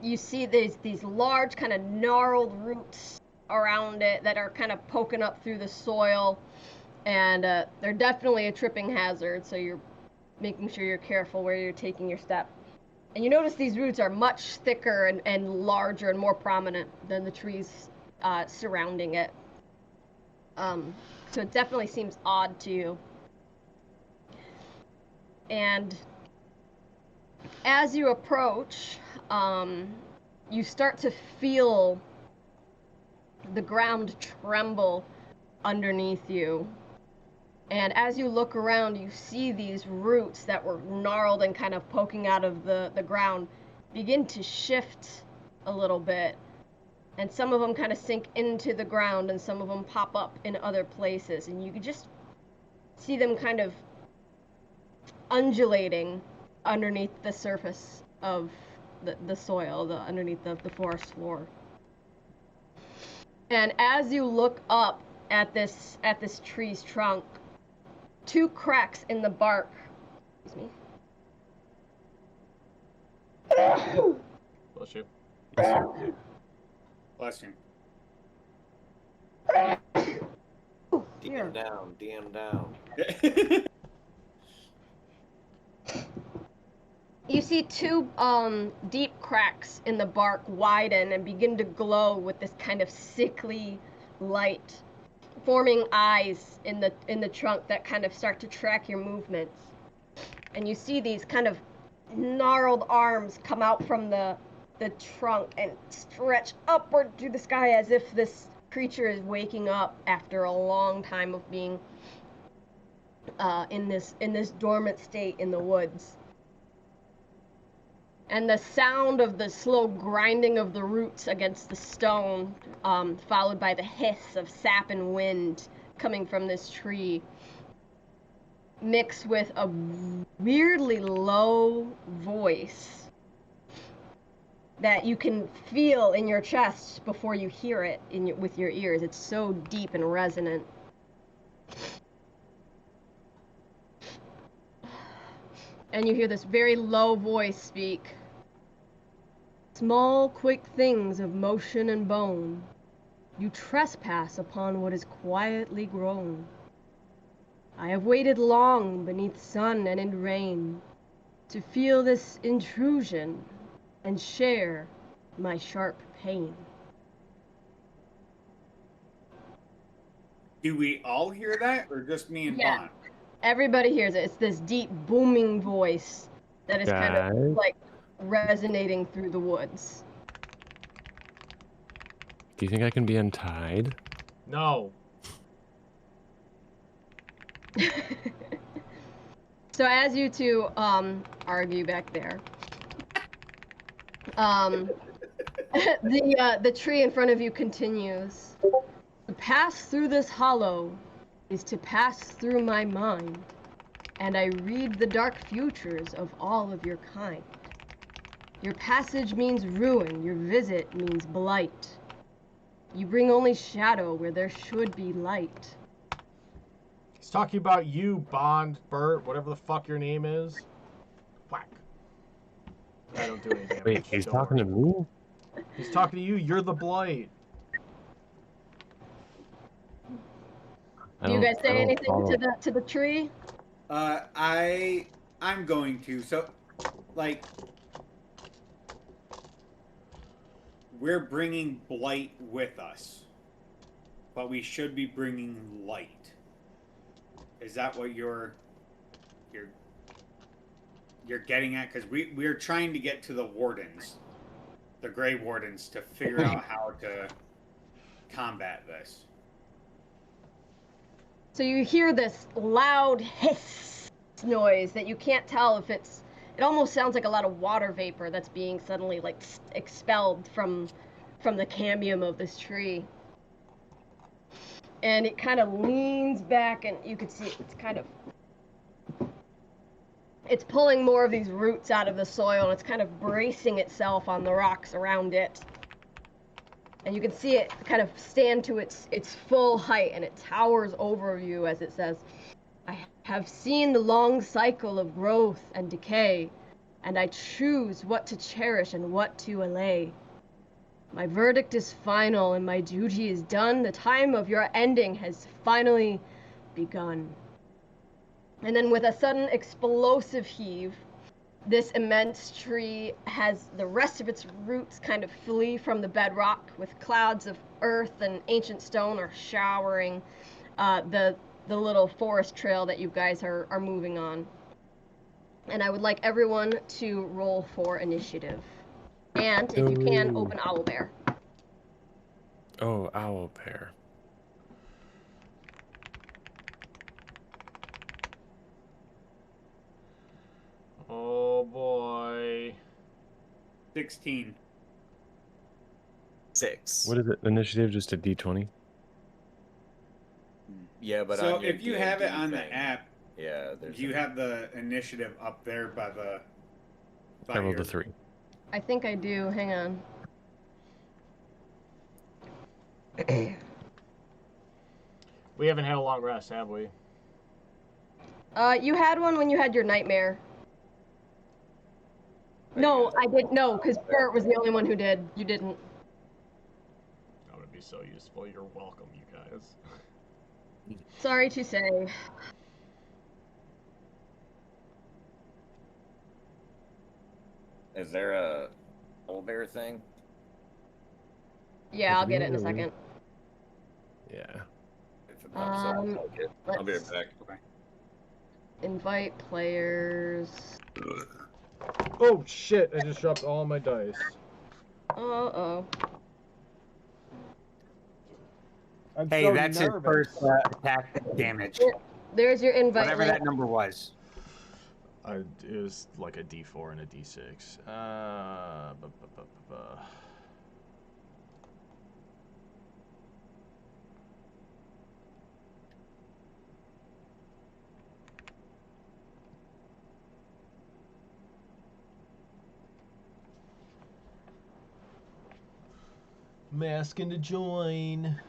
[SPEAKER 1] you see these large kind of gnarled roots around it that are kind of poking up through the soil, and they're definitely a tripping hazard, so you're making sure you're careful where you're taking your step. And you notice these roots are much thicker and larger and more prominent than the trees surrounding it. So it definitely seems odd to you. And as you approach, you start to feel the ground tremble underneath you. And as you look around, you see these roots that were gnarled and kind of poking out of the ground begin to shift a little bit. And some of them kind of sink into the ground, and some of them pop up in other places. And you can just see them kind of undulating underneath the surface of the soil, underneath the forest floor. And as you look up at this tree's trunk, two cracks in the bark, excuse me.
[SPEAKER 2] Bless you.
[SPEAKER 3] Bless you.
[SPEAKER 5] DM down, DM down.
[SPEAKER 1] You see two deep cracks in the bark widen and begin to glow with this kind of sickly light, forming eyes in the trunk that kind of start to track your movements. And you see these kind of gnarled arms come out from the trunk and stretch upward through the sky as if this creature is waking up after a long time of being in this dormant state in the woods. And the sound of the slow grinding of the roots against the stone, followed by the hiss of sap and wind coming from this tree, mix with a weirdly low voice that you can feel in your chest before you hear it with your ears. It's so deep and resonant. And you hear this very low voice speak. Small, quick things of motion and bone, you trespass upon what is quietly grown. I have waited long beneath sun and in rain to feel this intrusion and share my sharp pain.
[SPEAKER 3] Do we all hear that, or just me and
[SPEAKER 1] Yeah.
[SPEAKER 3] Bond?
[SPEAKER 1] Everybody hears it. It's this deep, booming voice that is kind of
[SPEAKER 4] Guys?
[SPEAKER 1] like resonating through the woods.
[SPEAKER 4] Do you think I can be untied?
[SPEAKER 2] No.
[SPEAKER 1] So as you two argue back there, the tree in front of you continues. To pass through this hollow is to pass through my mind, and I read the dark futures of all of your kind. Your passage means ruin, your visit means blight. You bring only shadow where there should be light.
[SPEAKER 2] He's talking about you, Bond, Bert, whatever the fuck your name is. Whack. I don't do any damage.
[SPEAKER 4] Wait, he's
[SPEAKER 2] don't
[SPEAKER 4] talking
[SPEAKER 2] worry.
[SPEAKER 4] to me?
[SPEAKER 2] He's talking to you. You're the blight.
[SPEAKER 1] Do you guys say anything to the tree?
[SPEAKER 3] I'm going to. So, like, we're bringing blight with us, but we should be bringing light. Is that what you're getting at? Because we're trying to get to the wardens, the Grey Wardens, to figure out how to combat this.
[SPEAKER 1] So you hear this loud hiss noise that you can't tell if it almost sounds like a lot of water vapor that's being suddenly like expelled from the cambium of this tree. And it kind of leans back, and you can see it's pulling more of these roots out of the soil, and it's kind of bracing itself on the rocks around it. And you can see it kind of stand to its full height, and it towers over you as it says, I have seen the long cycle of growth and decay, and I choose what to cherish and what to allay. My verdict is final and my duty is done. The time of your ending has finally begun. And then with a sudden explosive heave, this immense tree has the rest of its roots kind of flee from the bedrock, with clouds of earth and ancient stone are showering the little forest trail that you guys are moving on. And I would like everyone to roll for initiative. And if you can,
[SPEAKER 4] Ooh.
[SPEAKER 1] open Owlbear.
[SPEAKER 4] Oh, owl bear.
[SPEAKER 2] Oh boy.
[SPEAKER 3] 16.
[SPEAKER 5] 6.
[SPEAKER 4] What is it? Initiative just a D20?
[SPEAKER 5] Yeah, but
[SPEAKER 3] So
[SPEAKER 5] on your
[SPEAKER 3] if you have it
[SPEAKER 5] D&D
[SPEAKER 3] on
[SPEAKER 5] thing,
[SPEAKER 3] the app,
[SPEAKER 5] yeah, there's
[SPEAKER 3] you have the initiative up there by the.
[SPEAKER 4] I rolled
[SPEAKER 3] your-
[SPEAKER 4] a 3.
[SPEAKER 1] I think I do. Hang on.
[SPEAKER 2] We haven't had a long rest, have we?
[SPEAKER 1] You had one when you had your nightmare. No, I didn't. No, because Bert was the only one who did. You didn't.
[SPEAKER 2] That would be so useful. You're welcome, you guys.
[SPEAKER 1] Sorry to say.
[SPEAKER 5] Is there a owlbear thing?
[SPEAKER 1] Yeah, I'll get it in a second.
[SPEAKER 4] Yeah.
[SPEAKER 5] If it pops up,
[SPEAKER 1] Um,
[SPEAKER 5] I'll get. I'll be right
[SPEAKER 1] let's-
[SPEAKER 5] back.
[SPEAKER 3] Okay.
[SPEAKER 1] Invite players.
[SPEAKER 2] Oh shit! I just dropped all my dice.
[SPEAKER 1] Uh-oh.
[SPEAKER 6] I'm
[SPEAKER 3] Hey,
[SPEAKER 6] so
[SPEAKER 3] that's
[SPEAKER 6] nervous.
[SPEAKER 3] his first attack damage.
[SPEAKER 1] There's your invite
[SPEAKER 3] Whatever
[SPEAKER 1] link.
[SPEAKER 3] that number was.
[SPEAKER 2] It was like a D4 and a D6. I'm asking to join.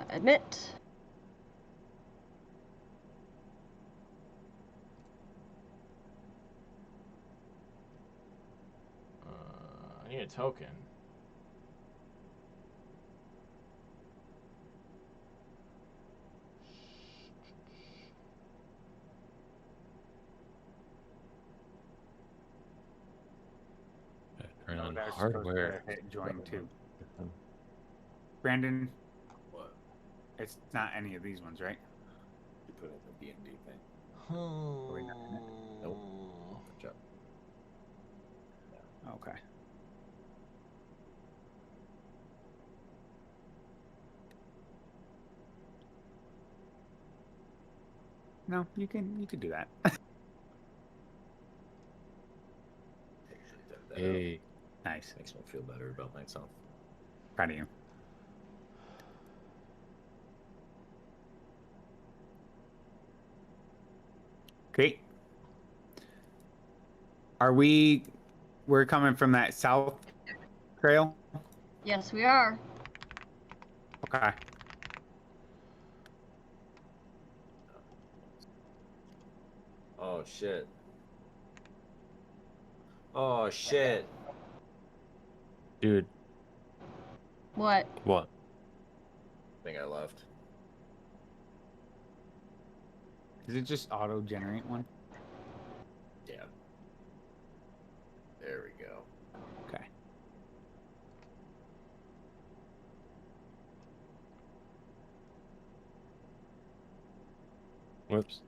[SPEAKER 1] Admit.
[SPEAKER 2] I need a token.
[SPEAKER 4] Turn on
[SPEAKER 3] That's supposed to
[SPEAKER 4] hardware.
[SPEAKER 3] hit join too. Brandon,
[SPEAKER 5] What?
[SPEAKER 3] it's not any of these ones, right?
[SPEAKER 5] You put in the D&D thing.
[SPEAKER 3] we not in it?
[SPEAKER 5] Nope. Good job.
[SPEAKER 3] Okay. No, you can do that.
[SPEAKER 5] Actually did that.
[SPEAKER 4] Hey.
[SPEAKER 3] Nice.
[SPEAKER 5] Makes me feel better about myself.
[SPEAKER 3] Proud of you. Great. We're coming from that south trail?
[SPEAKER 1] Yes, we are.
[SPEAKER 3] Okay.
[SPEAKER 5] Oh shit. Oh shit.
[SPEAKER 4] Dude,
[SPEAKER 1] What?
[SPEAKER 4] what?
[SPEAKER 5] I think I left.
[SPEAKER 3] Does it just auto generate one?
[SPEAKER 5] Yeah. There we go.
[SPEAKER 3] Okay.
[SPEAKER 4] Whoops.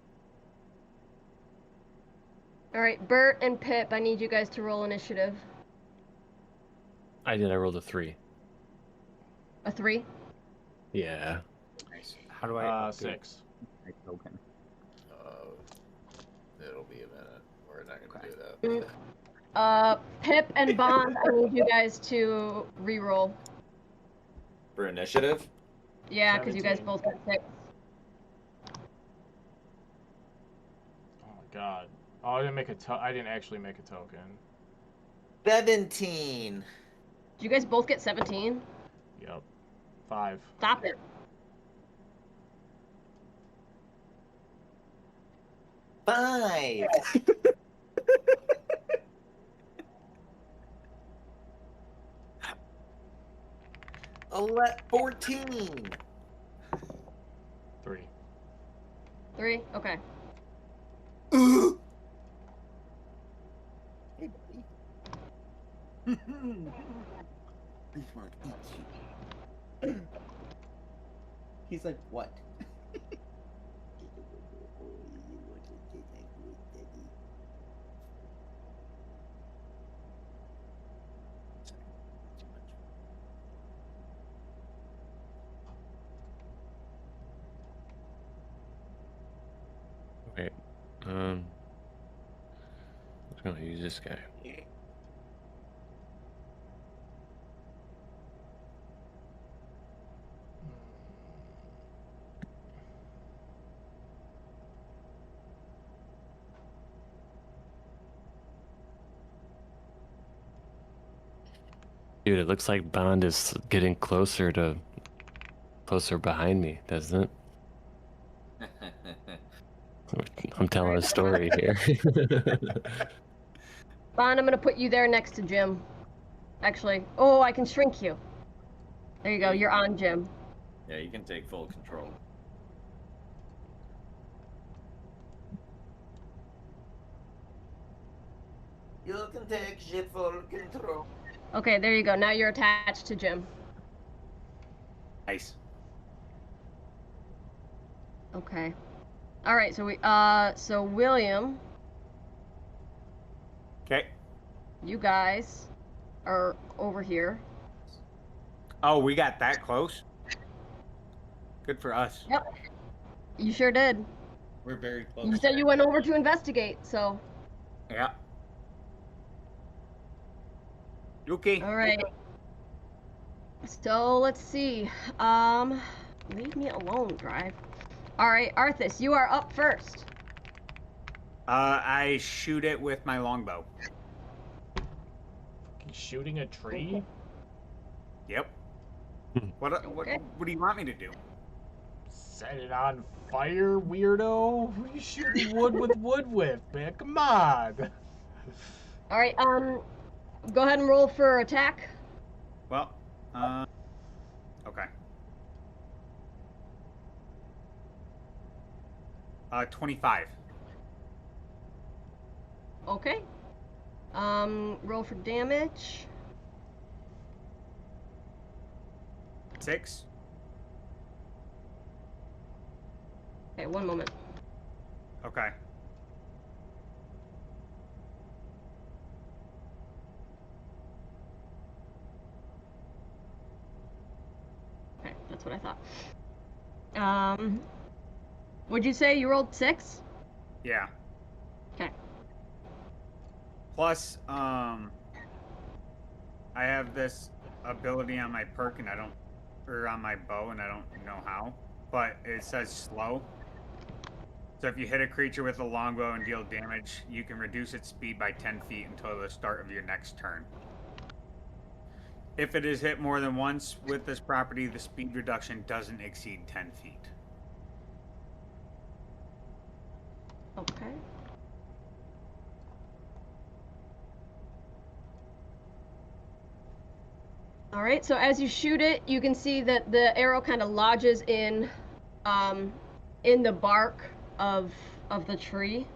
[SPEAKER 1] All right, Bert and Pip, I need you guys to roll initiative.
[SPEAKER 4] I did. I rolled a 3.
[SPEAKER 1] A 3?
[SPEAKER 4] Yeah.
[SPEAKER 3] Nice. How do I update
[SPEAKER 2] 6.
[SPEAKER 3] my token?
[SPEAKER 5] It'll be a minute. We're not gonna
[SPEAKER 3] Okay.
[SPEAKER 5] do that.
[SPEAKER 1] Pip and Bond, I need you guys to re-roll.
[SPEAKER 5] For initiative?
[SPEAKER 1] Yeah, because you guys
[SPEAKER 2] 17.
[SPEAKER 1] both got 6.
[SPEAKER 2] Oh my god. Oh, I didn't actually make a token.
[SPEAKER 5] 17.
[SPEAKER 1] Did you guys both get 17?
[SPEAKER 2] Yep. 5.
[SPEAKER 1] Stop it.
[SPEAKER 5] 5. 14.
[SPEAKER 2] 3.
[SPEAKER 1] 3? Okay.
[SPEAKER 6] Hey, buddy. He's want to eat you. He's like, what?
[SPEAKER 4] Wait. I'm gonna use this guy. Dude, it looks like Bond is getting closer behind me, doesn't it? I'm telling a story here.
[SPEAKER 1] Bond, I'm gonna put you there next to Jim. Actually, oh, I can shrink you. There you go, you're on Jim.
[SPEAKER 5] Yeah, you can take full control.
[SPEAKER 6] You can take shit full control.
[SPEAKER 1] Okay, there you go, now you're attached to Jim.
[SPEAKER 3] Nice.
[SPEAKER 1] Okay. Alright, so so William,
[SPEAKER 3] Okay.
[SPEAKER 1] you guys are over here.
[SPEAKER 3] Oh, we got that close? Good for us.
[SPEAKER 1] Yep. You sure did.
[SPEAKER 6] We're very close.
[SPEAKER 1] You said you went over to investigate, so.
[SPEAKER 3] Yeah. Yuki.
[SPEAKER 1] Alright. So, let's see. Leave me alone, Drive. Alright, Arthas, you are up first.
[SPEAKER 3] I shoot it with my longbow.
[SPEAKER 2] Shooting a tree?
[SPEAKER 3] Yep. What
[SPEAKER 1] Okay.
[SPEAKER 3] what do you want me to do?
[SPEAKER 2] Set it on fire, weirdo? Who you shooting wood with, man? Come on.
[SPEAKER 1] Alright, go ahead and roll for attack.
[SPEAKER 3] Well, okay. 25.
[SPEAKER 1] Okay. Roll for damage.
[SPEAKER 3] 6.
[SPEAKER 1] Okay, one moment.
[SPEAKER 3] Okay.
[SPEAKER 1] Okay, that's what I thought. Would you say you rolled 6?
[SPEAKER 3] Yeah.
[SPEAKER 1] Okay.
[SPEAKER 3] Plus, I have this ability on my perk, and or on my bow, and I don't know how, but it says slow. So if you hit a creature with a longbow and deal damage, you can reduce its speed by 10 feet until the start of your next turn. If it is hit more than once with this property, the speed reduction doesn't exceed 10 feet.
[SPEAKER 1] Okay. All right, so as you shoot it, you can see that the arrow kind of lodges in the bark of the tree,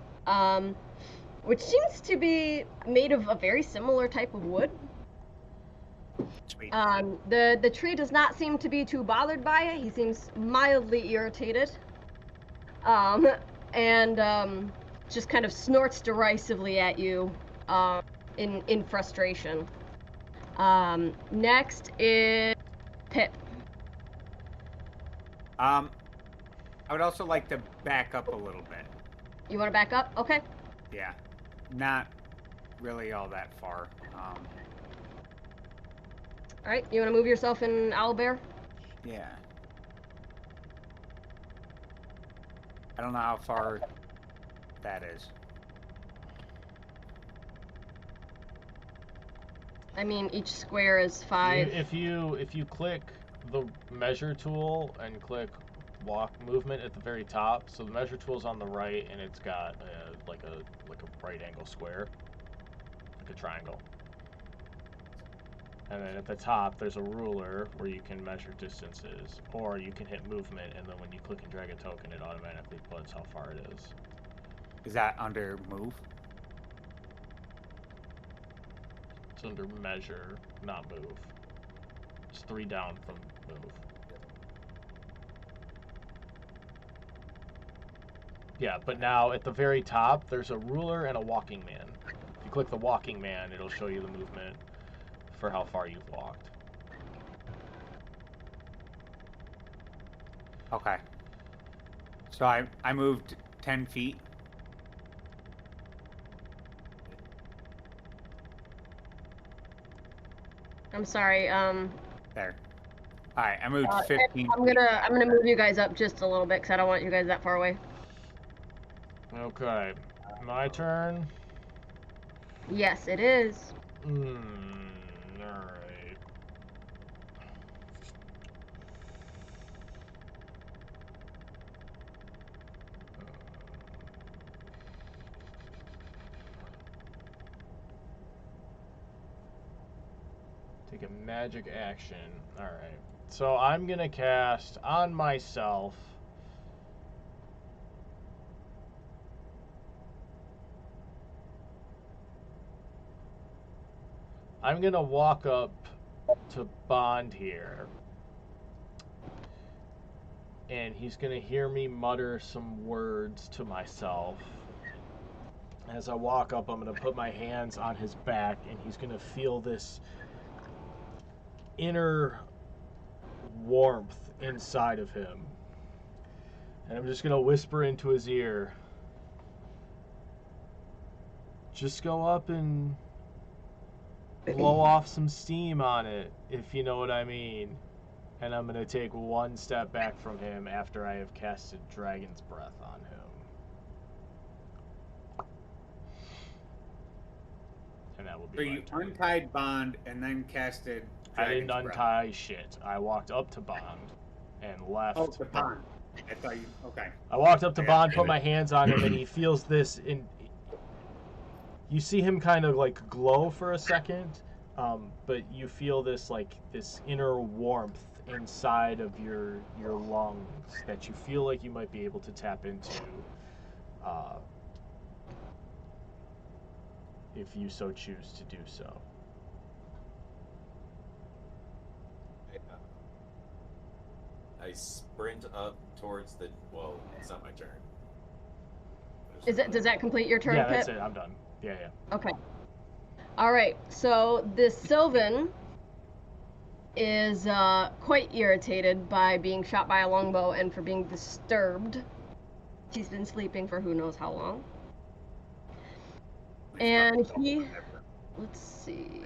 [SPEAKER 1] which seems to be made of a very similar type of wood.
[SPEAKER 3] Sweet.
[SPEAKER 1] The tree does not seem to be too bothered by it. He seems mildly irritated, and just kind of snorts derisively at you, in frustration. Next is Pip.
[SPEAKER 3] I would also like to back up a little bit.
[SPEAKER 1] You want to back up? Okay.
[SPEAKER 3] Yeah. Not really all that far.
[SPEAKER 1] All right. You want to move yourself in Owlbear?
[SPEAKER 3] Yeah. I don't know how far that is.
[SPEAKER 1] I mean, each square is 5.
[SPEAKER 2] If you click the measure tool and click walk movement at the very top. So the measure tool's on the right, and it's got like a right angle square, like a triangle. And then at the top, there's a ruler where you can measure distances, or you can hit movement, and then when you click and drag a token, it automatically puts how far it is.
[SPEAKER 3] Is that under move?
[SPEAKER 2] It's under measure, not move. It's 3 down from move. Yeah, but now at the very top, there's a ruler and a walking man. If you click the walking man, it'll show you the movement for how far you've walked.
[SPEAKER 3] Okay. So I moved 10 feet.
[SPEAKER 1] I'm sorry.
[SPEAKER 3] There. All right, I moved 15.
[SPEAKER 1] I'm gonna move you guys up just a little bit because I don't want you guys that far away.
[SPEAKER 2] Okay, my turn.
[SPEAKER 1] Yes, it is.
[SPEAKER 2] Alright. Take a magic action. Alright. So I'm gonna cast on myself. I'm gonna walk up to Bond here, and he's gonna hear me mutter some words to myself. As I walk up, I'm gonna put my hands on his back, and he's gonna feel this inner warmth inside of him. And I'm just gonna whisper into his ear, just go up and blow off some steam on it, if you know what I mean. And I'm going to take 1 step back from him after I have casted Dragon's Breath on him. And that will be
[SPEAKER 3] So
[SPEAKER 2] my
[SPEAKER 3] you
[SPEAKER 2] turn.
[SPEAKER 3] untied Bond and then casted.
[SPEAKER 2] I didn't
[SPEAKER 3] Dragon's Breath.
[SPEAKER 2] untie shit. I walked up to Bond and left.
[SPEAKER 3] Oh, to Bond. I thought you. Okay.
[SPEAKER 2] I walked up to
[SPEAKER 3] Yeah.
[SPEAKER 2] Bond, put my hands on him, and he feels this in. You see him kind of like glow for a second, but you feel this like this inner warmth inside of your lungs that you feel like you might be able to tap into, if you so choose to do so.
[SPEAKER 5] I sprint up towards the. Well, it's not my turn.
[SPEAKER 1] Does that complete your turn,
[SPEAKER 2] Yeah,
[SPEAKER 1] Pip?
[SPEAKER 2] that's it. I'm done. Yeah.
[SPEAKER 1] Okay. All right. So this Sylvan is quite irritated by being shot by a longbow and for being disturbed. She's been sleeping for who knows how long. And he, let's see.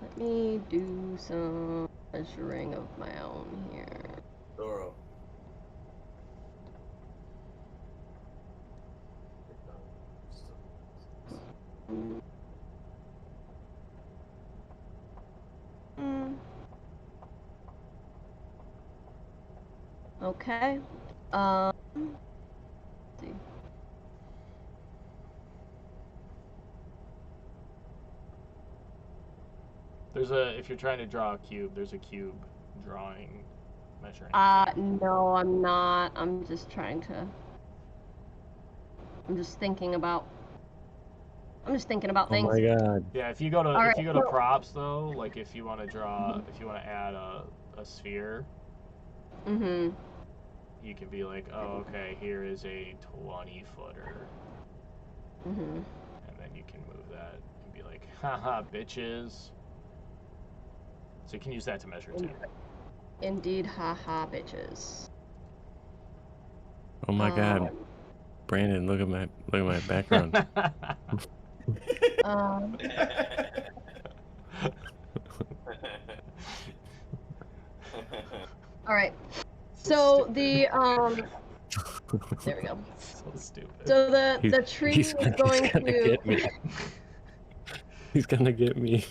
[SPEAKER 1] Let me do some measuring of my own here.
[SPEAKER 5] Doro.
[SPEAKER 1] Okay. Let's see.
[SPEAKER 2] There's if you're trying to draw a cube, there's a cube drawing measuring.
[SPEAKER 1] No, I'm not. I'm just thinking about. I'm just thinking about
[SPEAKER 4] Oh
[SPEAKER 1] things.
[SPEAKER 4] my god.
[SPEAKER 2] Yeah, if you go to
[SPEAKER 1] Alright,
[SPEAKER 2] if you go to
[SPEAKER 1] so-
[SPEAKER 2] props though, like if you want to draw, if you want to add a sphere,
[SPEAKER 1] Mm-hmm.
[SPEAKER 2] you can be like, oh, okay, here is a 20-footer,
[SPEAKER 1] Mm-hmm.
[SPEAKER 2] and then you can move that and be like, haha, bitches. So you can use that to measure too.
[SPEAKER 1] Indeed, haha, bitches.
[SPEAKER 4] Oh my god. Brandon, look at my background.
[SPEAKER 1] Um, all right. So the there we go.
[SPEAKER 2] So stupid.
[SPEAKER 1] So the
[SPEAKER 4] He's-
[SPEAKER 1] tree
[SPEAKER 4] he's
[SPEAKER 1] is
[SPEAKER 4] gonna-
[SPEAKER 1] going
[SPEAKER 4] he's gonna
[SPEAKER 1] to.
[SPEAKER 4] get me. He's gonna get me.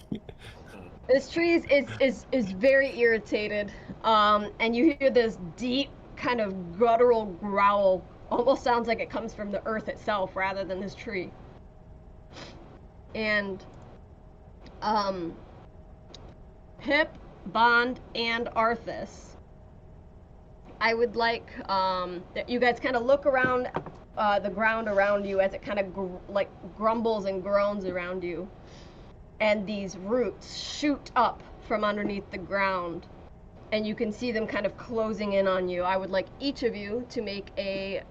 [SPEAKER 1] This tree is very irritated, and you hear this deep kind of guttural growl. Almost sounds like it comes from the earth itself rather than this tree. And Pip, Bond, and Arthas, I would like that you guys kind of look around the ground around you as it kind of grumbles and groans around you. And these roots shoot up from underneath the ground, and you can see them kind of closing in on you. I would like each of you to make a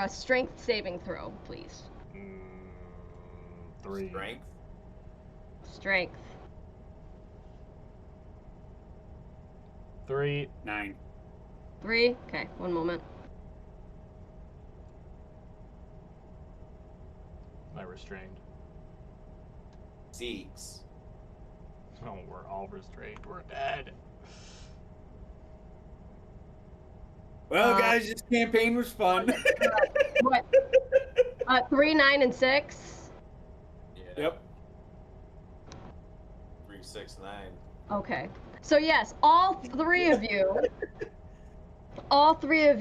[SPEAKER 1] strength saving throw, please.
[SPEAKER 2] 3.
[SPEAKER 5] Strength.
[SPEAKER 1] Strength.
[SPEAKER 2] 3.
[SPEAKER 3] 9.
[SPEAKER 1] 3. Okay, one moment.
[SPEAKER 2] Am I restrained?
[SPEAKER 5] 6.
[SPEAKER 2] Oh, we're all restrained. We're dead.
[SPEAKER 3] Well, guys, this campaign was fun.
[SPEAKER 1] What? 3, 9, and 6.
[SPEAKER 5] Yeah.
[SPEAKER 3] Yep.
[SPEAKER 5] 3, 6, 9.
[SPEAKER 1] Okay. So yes, all three of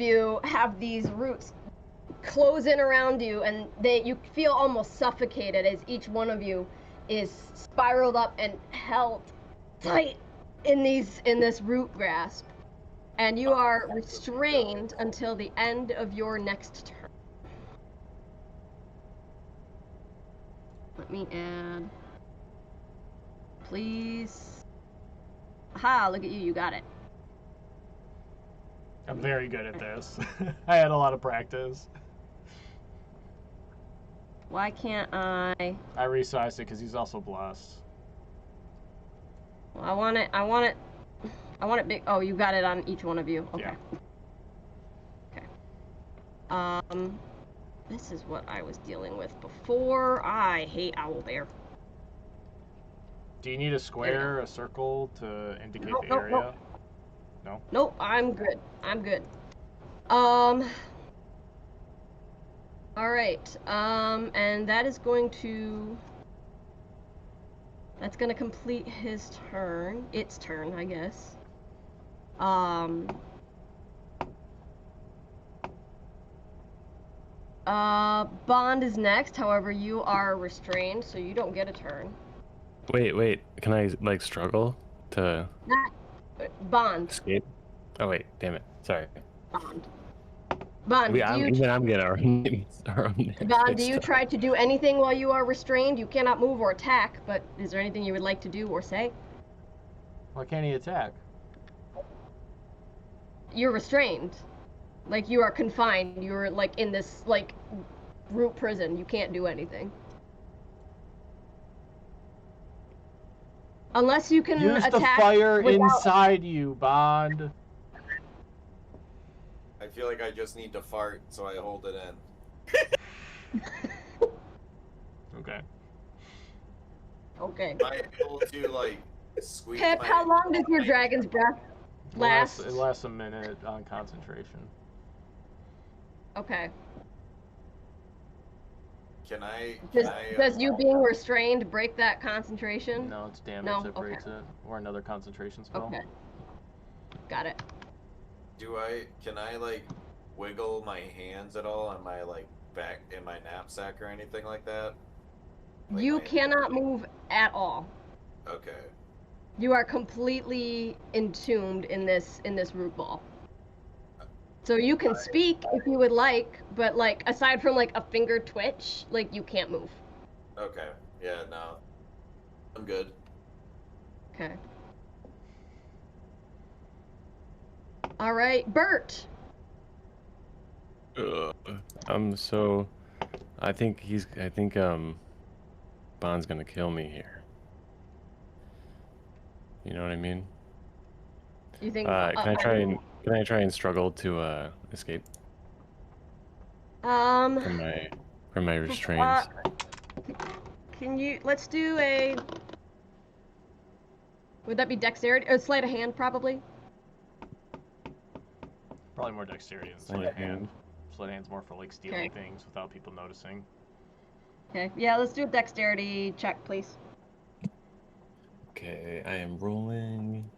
[SPEAKER 1] you have these roots close in around you, and you feel almost suffocated as each one of you is spiraled up and held tight in this root grasp. And you are restrained until the end of your next turn. Let me add. Please. Aha, look at you, you got it.
[SPEAKER 2] I'm very good at this. I had a lot of practice.
[SPEAKER 1] Why can't I?
[SPEAKER 2] I resized it because he's also blessed.
[SPEAKER 1] Well, I want it big. Oh, you got it on each one of you. Okay.
[SPEAKER 2] Yeah.
[SPEAKER 1] Okay. This is what I was dealing with before. I hate Owlbear.
[SPEAKER 2] Do you need a square, a circle to indicate
[SPEAKER 1] Nope,
[SPEAKER 2] the
[SPEAKER 1] nope,
[SPEAKER 2] area?
[SPEAKER 1] nope.
[SPEAKER 2] No?
[SPEAKER 1] Nope, I'm good. I'm good. Alright, and that's going to complete his turn. Its turn, I guess. Bond is next, however, you are restrained, so you don't get a turn.
[SPEAKER 4] Wait. Can I, like, struggle to
[SPEAKER 1] Bond.
[SPEAKER 4] escape? Oh, wait. Damn it. Sorry.
[SPEAKER 1] Bond, do you
[SPEAKER 4] Even I'm getting our own names
[SPEAKER 1] Bond, do you
[SPEAKER 4] mixed up.
[SPEAKER 1] try to do anything while you are restrained? You cannot move or attack, but is there anything you would like to do or say?
[SPEAKER 2] Why can't he attack?
[SPEAKER 1] You're restrained. Like, you are confined. You're, like, in this, like, root prison. You can't do anything. Unless you can
[SPEAKER 2] Use
[SPEAKER 1] attack
[SPEAKER 2] the fire
[SPEAKER 1] without...
[SPEAKER 2] inside you, Bond.
[SPEAKER 5] I feel like I just need to fart, so I hold it in.
[SPEAKER 2] Okay.
[SPEAKER 1] Okay.
[SPEAKER 5] Am I able to, like, squeeze
[SPEAKER 1] Pip,
[SPEAKER 5] my...
[SPEAKER 1] how long does your dragon's breath last?
[SPEAKER 2] It lasts a minute on concentration.
[SPEAKER 1] Okay.
[SPEAKER 5] Can I...
[SPEAKER 1] Does you being restrained break that concentration?
[SPEAKER 2] No, it's damage
[SPEAKER 1] No?
[SPEAKER 2] that
[SPEAKER 1] Okay.
[SPEAKER 2] breaks it. Or another concentration spell.
[SPEAKER 1] Okay. Got it.
[SPEAKER 5] Can I, like, wiggle my hands at all on my, like, back in my knapsack or anything like that? Like
[SPEAKER 1] You
[SPEAKER 5] my-
[SPEAKER 1] cannot move at all.
[SPEAKER 5] Okay.
[SPEAKER 1] You are completely entombed in this root ball. So you can speak if you would like, but like aside from like a finger twitch, like you can't move.
[SPEAKER 5] Okay. Yeah, no. I'm good.
[SPEAKER 1] Okay. All right, Bert.
[SPEAKER 4] So I think Bond's gonna kill me here. You know what I mean?
[SPEAKER 1] You think?
[SPEAKER 4] Can I try and struggle to escape from my restraints?
[SPEAKER 1] Can you? Let's do a. Would that be dexterity? Or sleight of hand, probably.
[SPEAKER 2] Probably more dexterity than sleight of hand. Sleight of hand's more for like stealing things without people noticing.
[SPEAKER 1] Okay. Yeah, let's do a dexterity check, please.
[SPEAKER 4] Okay, I am rolling.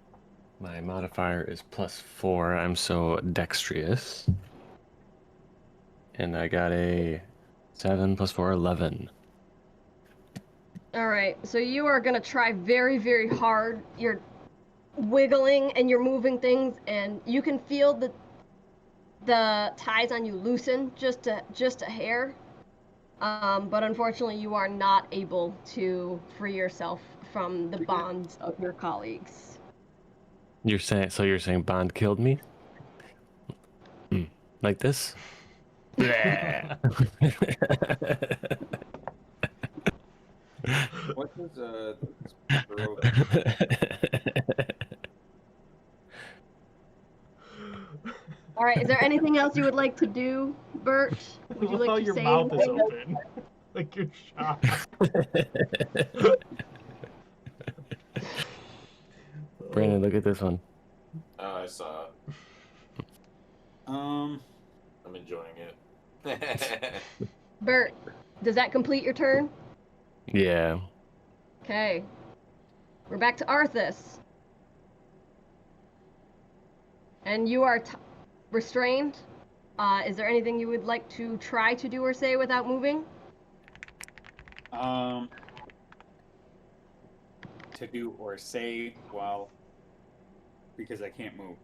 [SPEAKER 4] My modifier is +4. I'm so dexterous. And I got a 7 + 4, 11.
[SPEAKER 1] All right, so you are gonna try very, very hard. You're wiggling and you're moving things, and you can feel the ties on you loosen just a hair. But unfortunately, you are not able to free yourself from the bonds of your colleagues.
[SPEAKER 4] You're saying Bond killed me? Like this? Bleh.
[SPEAKER 3] What does throw?
[SPEAKER 1] All right, is there anything else you would like to do, Bert? Would you
[SPEAKER 2] Well,
[SPEAKER 1] like to
[SPEAKER 2] your
[SPEAKER 1] say
[SPEAKER 2] mouth is
[SPEAKER 1] anything?
[SPEAKER 2] open. Like you're shocked.
[SPEAKER 4] Brandon, look at this one.
[SPEAKER 5] Oh, I saw it.
[SPEAKER 3] Um,
[SPEAKER 5] I'm enjoying it.
[SPEAKER 1] Bert, does that complete your turn?
[SPEAKER 4] Yeah.
[SPEAKER 1] Okay. We're back to Arthas. And you are restrained. Is there anything you would like to try to do or say without moving?
[SPEAKER 3] to do or say while because I can't move.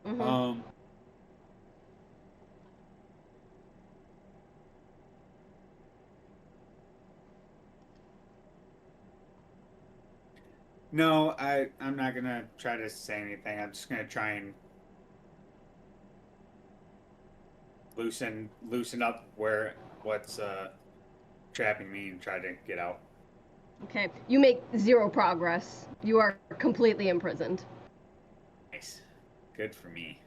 [SPEAKER 1] Mm-hmm.
[SPEAKER 3] No, I'm not gonna try to say anything. I'm just gonna try and loosen up what's trapping me and try to get out.
[SPEAKER 1] Okay. You make 0 progress. You are completely imprisoned.
[SPEAKER 3] Nice. Good for me.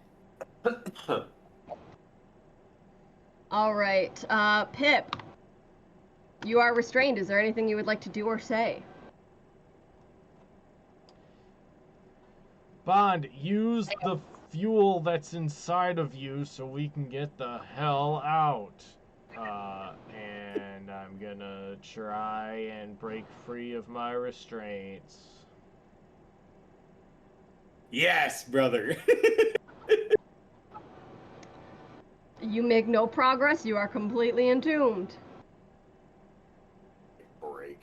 [SPEAKER 1] All right. Pip, you are restrained. Is there anything you would like to do or say?
[SPEAKER 2] Bond, use the fuel that's inside of you so we can get the hell out. And I'm gonna try and break free of my restraints.
[SPEAKER 3] Yes, brother.
[SPEAKER 1] You make no progress. You are completely entombed.
[SPEAKER 5] Break.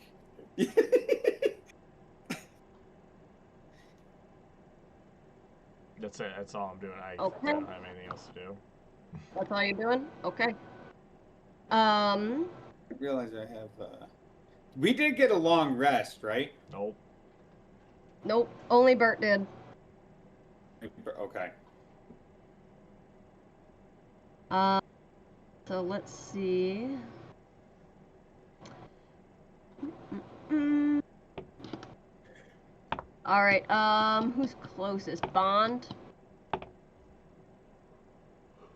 [SPEAKER 2] That's it. That's all I'm doing. I
[SPEAKER 1] Okay.
[SPEAKER 2] don't have anything else to do.
[SPEAKER 1] That's all you're doing? Okay.
[SPEAKER 3] I realize I have. We did get a long rest, right?
[SPEAKER 2] Nope.
[SPEAKER 1] Nope. Only Bert did.
[SPEAKER 3] Okay.
[SPEAKER 1] So let's see. All right. Who's closest? Bond.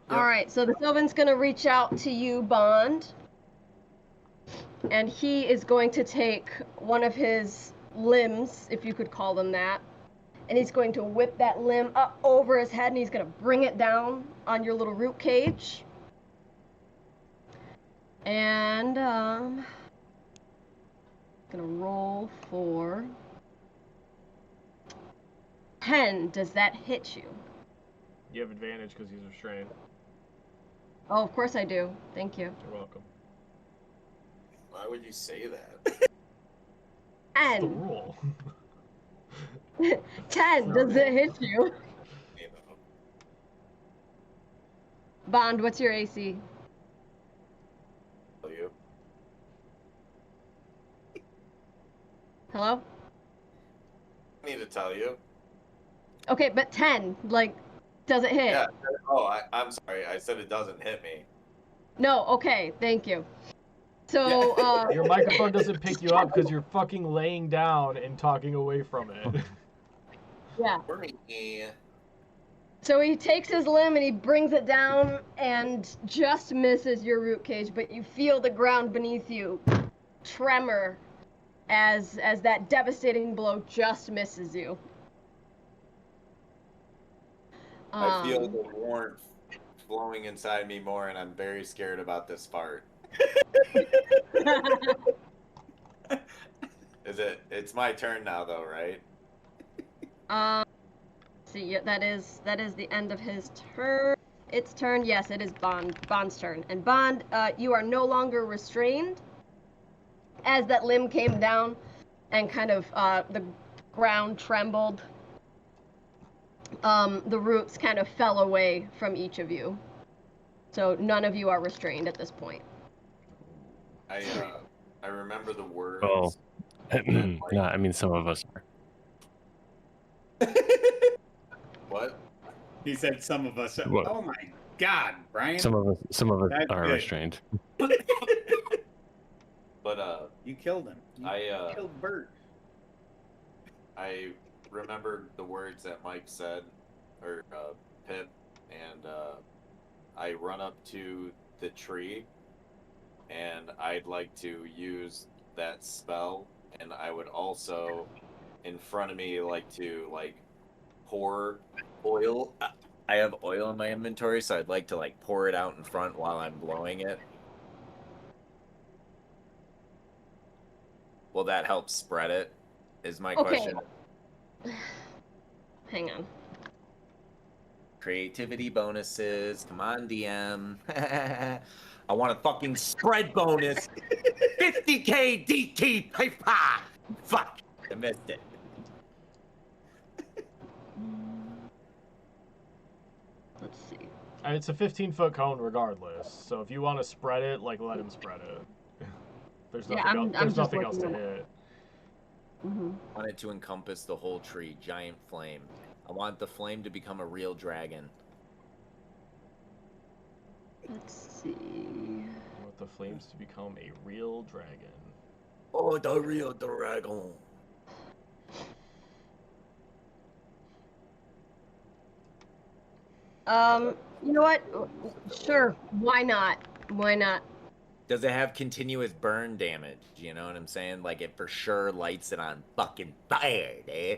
[SPEAKER 1] All right. So the Sylvan's gonna reach out to you, Bond, and he is going to take one of his limbs, if you could call them that, and he's going to whip that limb up over his head, and he's gonna bring it down on your little root cage. And gonna roll for 10. Does that hit you?
[SPEAKER 2] You have advantage because he's restrained.
[SPEAKER 1] Oh, of course I do. Thank you.
[SPEAKER 2] You're welcome.
[SPEAKER 5] Why would you say that?
[SPEAKER 2] It's the
[SPEAKER 1] 10.
[SPEAKER 2] rule.
[SPEAKER 1] 10. Does it hit you?
[SPEAKER 5] You know.
[SPEAKER 1] Bond, what's your AC?
[SPEAKER 5] Tell you.
[SPEAKER 1] Hello?
[SPEAKER 5] I need to tell you.
[SPEAKER 1] Okay, but 10. Like, does it hit?
[SPEAKER 5] Yeah. Oh, I'm sorry. I said it doesn't hit me.
[SPEAKER 1] No, okay. Thank you. So,
[SPEAKER 2] Your microphone doesn't pick you up because you're fucking laying down and talking away from it.
[SPEAKER 1] yeah.
[SPEAKER 5] For me.
[SPEAKER 1] So he takes his limb and he brings it down and just misses your root cage, but you feel the ground beneath you tremor as that devastating blow just misses you.
[SPEAKER 5] I feel the warmth flowing inside me more, and I'm very scared about this fart. Is it? It's my turn now, though, right?
[SPEAKER 1] See, yeah, that is the end of his turn. Its turn. Yes, it is Bond's turn. And Bond, you are no longer restrained. As that limb came down, and kind of the ground trembled. The roots kind of fell away from each of you. So none of you are restrained at this point.
[SPEAKER 5] I remember the words.
[SPEAKER 4] Oh. No, I mean some of us are.
[SPEAKER 5] What?
[SPEAKER 3] He said some of us.
[SPEAKER 4] What?
[SPEAKER 3] Oh my God, Brian.
[SPEAKER 4] Some of us
[SPEAKER 3] That's
[SPEAKER 4] are
[SPEAKER 3] good.
[SPEAKER 4] restrained.
[SPEAKER 5] But
[SPEAKER 3] You killed him. You
[SPEAKER 5] I
[SPEAKER 3] killed Bert.
[SPEAKER 5] I remembered the words that Mike said, or Pip, and I run up to the tree, and I'd like to use that spell, and I would also, in front of me, like to pour oil. I have oil in my inventory, so I'd like to pour it out in front while I'm blowing it. Will that help spread it? Is my
[SPEAKER 1] Okay.
[SPEAKER 5] question.
[SPEAKER 1] Hang on.
[SPEAKER 5] Creativity bonuses. Come on, DM. I want a fucking spread bonus. 50k DT paper. Fuck. I missed it.
[SPEAKER 1] Let's see.
[SPEAKER 2] It's a 15-foot cone regardless. So if you want to spread it, let him spread it. There's
[SPEAKER 1] Yeah,
[SPEAKER 2] nothing
[SPEAKER 1] I'm
[SPEAKER 2] else. There's
[SPEAKER 1] just
[SPEAKER 2] nothing else to
[SPEAKER 1] looking at
[SPEAKER 2] hit.
[SPEAKER 1] Mm-hmm.
[SPEAKER 5] I want it to encompass the whole tree. Giant flame. I want the flame to become a real dragon.
[SPEAKER 1] Let's see.
[SPEAKER 2] I want the flames to become a real dragon.
[SPEAKER 5] Oh, the real dragon.
[SPEAKER 1] You know what? Sure. Why not? Why not?
[SPEAKER 5] Does it have continuous burn damage? You know what I'm saying? Like it for sure lights it on fucking fire, eh?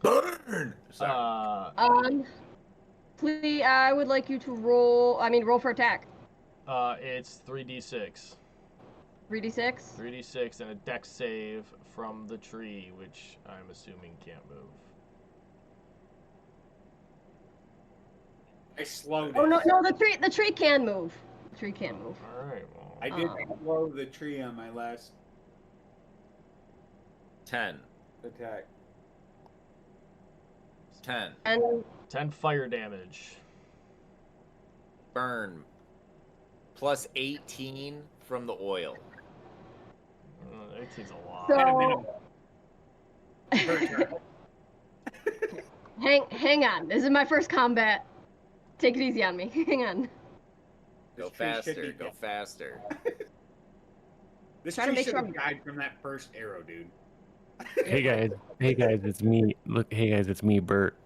[SPEAKER 5] Burn! Sorry.
[SPEAKER 1] Please, I would like you to roll. Roll for attack.
[SPEAKER 2] It's 3d6.
[SPEAKER 1] 3d6.
[SPEAKER 2] 3d6 and a dex save from the tree, which I'm assuming can't move.
[SPEAKER 3] I slowed
[SPEAKER 1] Oh
[SPEAKER 3] it.
[SPEAKER 1] no, the tree can move. The tree can move.
[SPEAKER 2] All right. Well,
[SPEAKER 3] I did slow the tree on my last
[SPEAKER 5] 10.
[SPEAKER 3] attack.
[SPEAKER 5] 10.
[SPEAKER 1] And
[SPEAKER 2] 10 fire damage.
[SPEAKER 5] Burn. Plus 18 from the oil.
[SPEAKER 2] 18's a lot.
[SPEAKER 1] so. hang on. This is my first combat. Take it easy on me. Hang on.
[SPEAKER 5] Go
[SPEAKER 3] This tree should
[SPEAKER 5] faster,
[SPEAKER 3] be
[SPEAKER 5] go
[SPEAKER 3] dead.
[SPEAKER 5] faster.
[SPEAKER 3] This
[SPEAKER 1] Trying to
[SPEAKER 3] tree
[SPEAKER 1] make
[SPEAKER 3] should
[SPEAKER 1] sure
[SPEAKER 3] have died from that first arrow, dude.
[SPEAKER 4] Hey guys, it's me. Look, hey guys, it's me, Bert.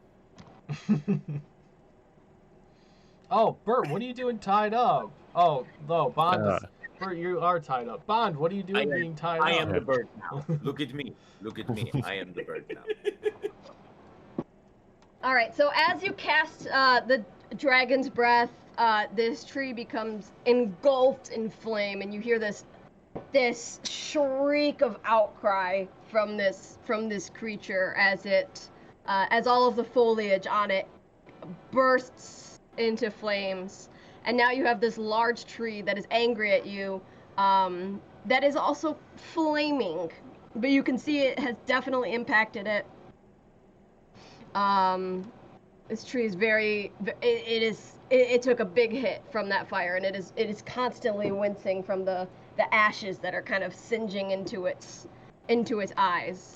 [SPEAKER 2] Oh, Bert, what are you doing tied up? Oh, no, Bond.
[SPEAKER 4] Uh,
[SPEAKER 2] Bert, you are tied up. Bond, what are you doing being tied up?
[SPEAKER 5] I am the bird now. Look at me. Look at me. I am the bird now.
[SPEAKER 1] All right. So as you cast the dragon's breath, this tree becomes engulfed in flame, and you hear this shriek of outcry from this creature as all of the foliage on it bursts into flames, and now you have this large tree that is angry at you, that is also flaming, but you can see it has definitely impacted it. This tree is it took a big hit from that fire, and it is constantly wincing from the ashes that are kind of singeing into its eyes.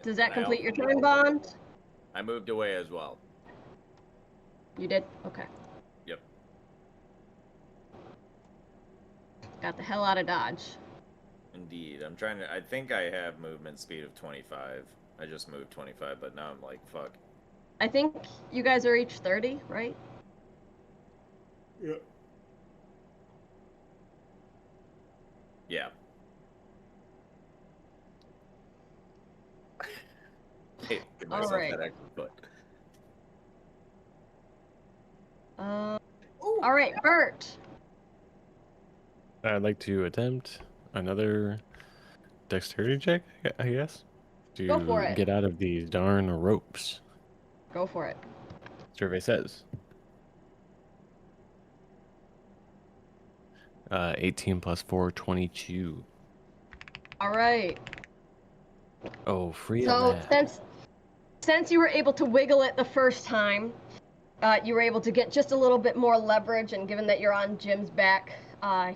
[SPEAKER 1] Does that complete your turn, Bond?
[SPEAKER 5] I moved away as well.
[SPEAKER 1] You did? Okay.
[SPEAKER 5] Yep.
[SPEAKER 1] Got the hell out of Dodge.
[SPEAKER 5] Indeed. I think I have movement speed of 25. I just moved 25, but now I'm like, fuck.
[SPEAKER 1] I think you guys are each 30, right?
[SPEAKER 3] Yeah.
[SPEAKER 5] Yeah. Hey, give myself
[SPEAKER 1] Alright.
[SPEAKER 5] that extra foot.
[SPEAKER 1] All right, Bert.
[SPEAKER 4] I'd like to attempt another dexterity check, I guess,
[SPEAKER 1] Go for
[SPEAKER 4] to
[SPEAKER 1] it.
[SPEAKER 4] get out of these darn ropes.
[SPEAKER 1] Go for it.
[SPEAKER 4] Survey says. 18 plus 4, 22.
[SPEAKER 1] All right.
[SPEAKER 4] Oh, free
[SPEAKER 1] So
[SPEAKER 4] of that.
[SPEAKER 1] since you were able to wiggle it the first time, you were able to get just a little bit more leverage, and given that you're on Jim's back,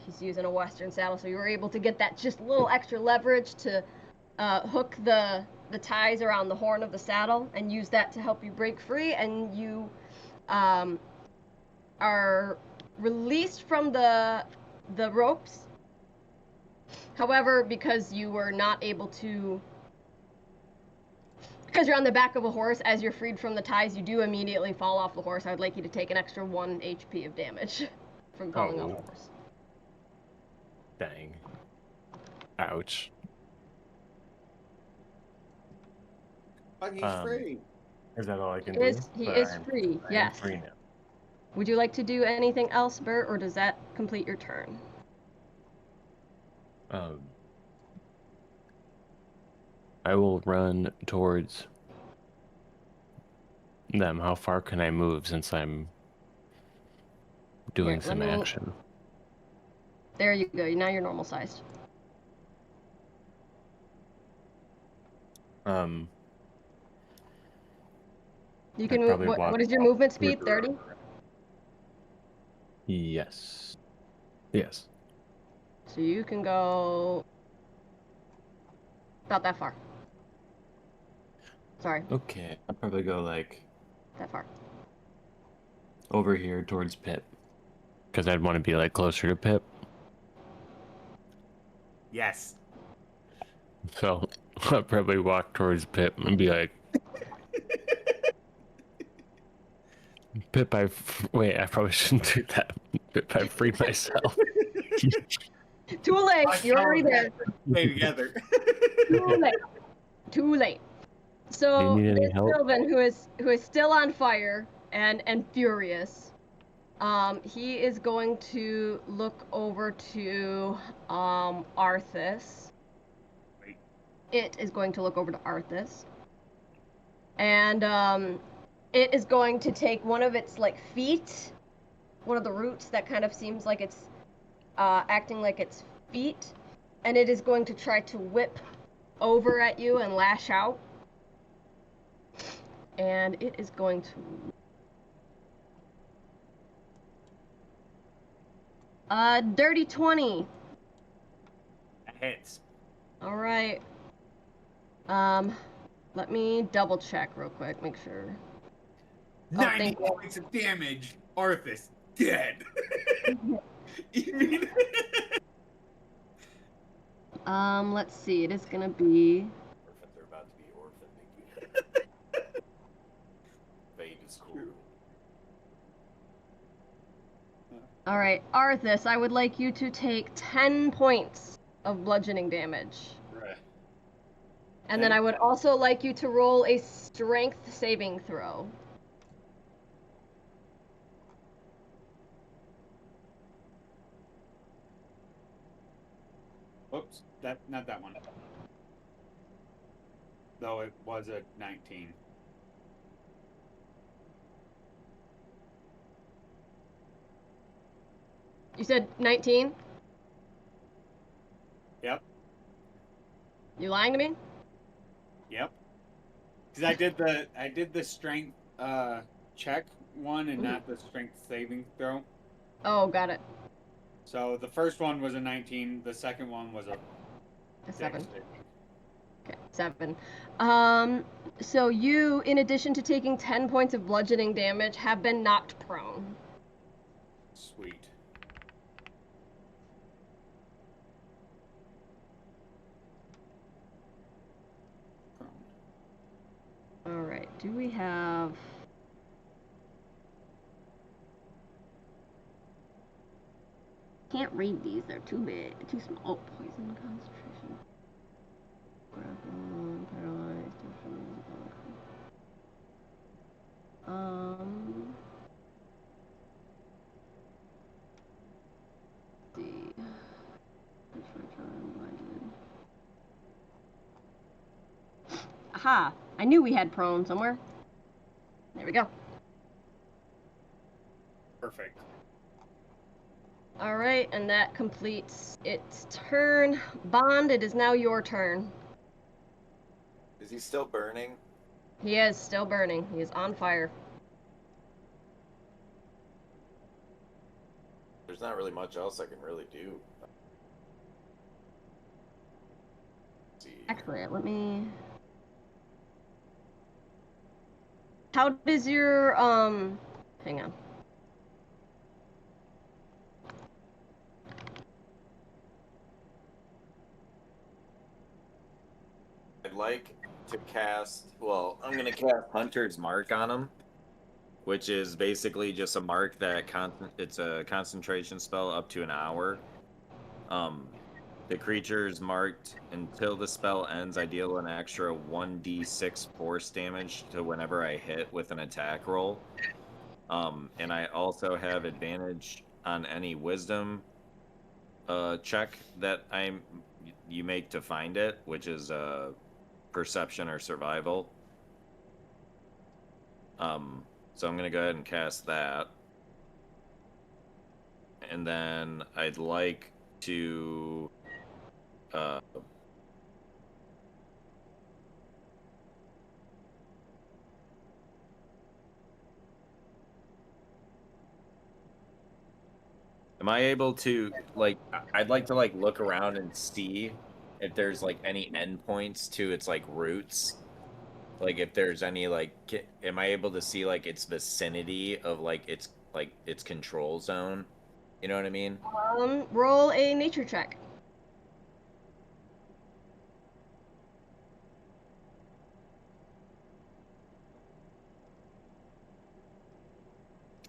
[SPEAKER 1] he's using a Western saddle, so you were able to get that just a little extra leverage to hook the ties around the horn of the saddle and use that to help you break free, and you are released from the ropes. However, because you were not able to, because you're on the back of a horse, as you're freed from the ties, you do immediately fall off the horse. I would like you to take an extra 1 HP of damage from falling off
[SPEAKER 4] Oh.
[SPEAKER 1] the horse.
[SPEAKER 4] Dang. Ouch.
[SPEAKER 6] Fuck, he's
[SPEAKER 4] Um,
[SPEAKER 6] free.
[SPEAKER 4] Is that all I can do?
[SPEAKER 1] He
[SPEAKER 4] But
[SPEAKER 1] is
[SPEAKER 4] I am-
[SPEAKER 1] free,
[SPEAKER 4] I am
[SPEAKER 1] yes.
[SPEAKER 4] free now.
[SPEAKER 1] Would you like to do anything else, Bert, or does that complete your turn?
[SPEAKER 4] I will run towards them. How far can I move since I'm doing
[SPEAKER 1] Here, let
[SPEAKER 4] some
[SPEAKER 1] me-
[SPEAKER 4] action?
[SPEAKER 1] There you go. Now you're normal sized.
[SPEAKER 4] Um,
[SPEAKER 1] You can
[SPEAKER 4] I'd
[SPEAKER 1] move.
[SPEAKER 4] probably
[SPEAKER 1] What
[SPEAKER 4] walk
[SPEAKER 1] is your movement speed?
[SPEAKER 4] through-
[SPEAKER 1] 30?
[SPEAKER 4] Yes. Yes.
[SPEAKER 1] So you can go about that far. Sorry,
[SPEAKER 4] Okay. I'll probably go like
[SPEAKER 1] that far.
[SPEAKER 4] over here towards Pip. Because I'd want to be like closer to Pip.
[SPEAKER 6] Yes.
[SPEAKER 4] So I'll probably walk towards Pip and be like, Pip, wait, I probably shouldn't do that. Pip, I freed myself.
[SPEAKER 1] Too late. You're already there.
[SPEAKER 3] Stay together.
[SPEAKER 1] Too late. Too late. So
[SPEAKER 4] Do you need any
[SPEAKER 1] this
[SPEAKER 4] help?
[SPEAKER 1] Sylvan, who is still on fire and furious, he is going to look over to Arthas.
[SPEAKER 3] Wait.
[SPEAKER 1] It is going to look over to Arthas, and it is going to take one of its like feet, one of the roots that kind of seems like it's acting like its feet, and it is going to try to whip over at you and lash out. And it is going to dirty 20.
[SPEAKER 6] That hits.
[SPEAKER 1] All right. Let me double check real quick, make sure.
[SPEAKER 3] 90
[SPEAKER 1] thank you.
[SPEAKER 3] points of damage. Arthas dead. You mean?
[SPEAKER 1] Let's see. It is gonna be.
[SPEAKER 5] Orphans are about to be orphaned. Fate is cool.
[SPEAKER 1] All right, Arthas. I would like you to take 10 points of bludgeoning damage,
[SPEAKER 3] Right.
[SPEAKER 1] and then I would also like you to roll a strength saving throw.
[SPEAKER 3] Oops, not that one. Though it was a 19.
[SPEAKER 1] You said 19?
[SPEAKER 3] Yep.
[SPEAKER 1] You lying to me?
[SPEAKER 3] Yep. Because I did the strength check one and not the strength saving throw.
[SPEAKER 1] Oh, got it.
[SPEAKER 3] So the first one was a 19. The second one was a
[SPEAKER 1] A 7.
[SPEAKER 3] dex saving.
[SPEAKER 1] Okay, 7. So you, in addition to taking 10 points of bludgeoning damage, have been knocked prone.
[SPEAKER 3] Sweet. Prone.
[SPEAKER 1] All right. Do we have? Can't read these. They're too big, too small. Oh, poison concentration. Grapple, paralyzed. Aha! I knew we had prone somewhere. There we go.
[SPEAKER 3] Perfect.
[SPEAKER 1] All right, and that completes its turn. Bond, it is now your turn.
[SPEAKER 5] Is he still burning?
[SPEAKER 1] He is still burning. He is on fire.
[SPEAKER 5] There's not really much else I can really do. Let's see.
[SPEAKER 1] Actually, let me. How does your Hang on.
[SPEAKER 5] I'd like to cast. Well, I'm gonna cast Hunter's Mark on him, which is basically just a mark that it's a concentration spell up to an hour. The creature is marked until the spell ends. I deal an extra 1d6 force damage to whenever I hit with an attack roll. And I also have advantage on any wisdom check that you make to find it, which is perception or survival. So I'm gonna go ahead and cast that, and then I'd like to am I able to, like, I'd like to, like, look around and see if there's, like, any endpoints to its, like, roots. Like, if there's any, like, am I able to see, like, its vicinity of, like, its control zone? You know what I mean?
[SPEAKER 1] Roll a nature check.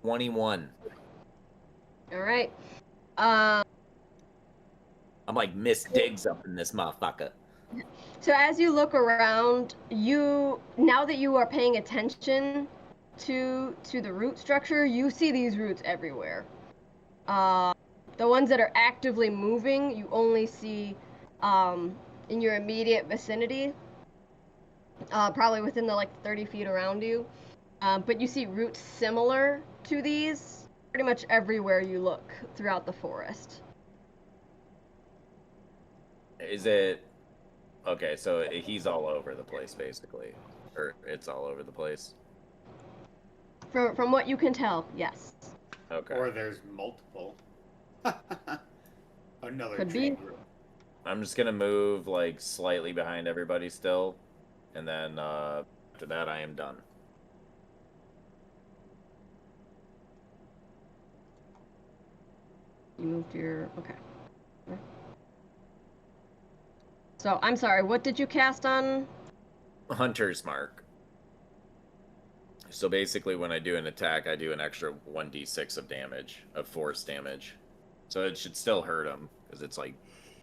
[SPEAKER 5] $21.
[SPEAKER 1] All right.
[SPEAKER 5] I'm like Miss Diggs up in this motherfucker.
[SPEAKER 1] So as you look around, now that you are paying attention to the root structure, you see these roots everywhere. The ones that are actively moving, you only see in your immediate vicinity, probably within the 30 feet around you. But you see roots similar to these pretty much everywhere you look throughout the forest.
[SPEAKER 5] Is it okay? So he's all over the place, basically, or it's all over the place.
[SPEAKER 1] From what you can tell, yes.
[SPEAKER 5] Okay.
[SPEAKER 3] Or there's multiple. Another
[SPEAKER 1] Could
[SPEAKER 3] tree
[SPEAKER 1] be.
[SPEAKER 3] group.
[SPEAKER 5] I'm just gonna move like slightly behind everybody still, and then after that I am done.
[SPEAKER 1] You moved your okay. So I'm sorry. What did you cast on?
[SPEAKER 5] Hunter's Mark. So basically, when I do an attack, I do an extra 1d6 of damage, of force damage. So it should still hurt him because it's like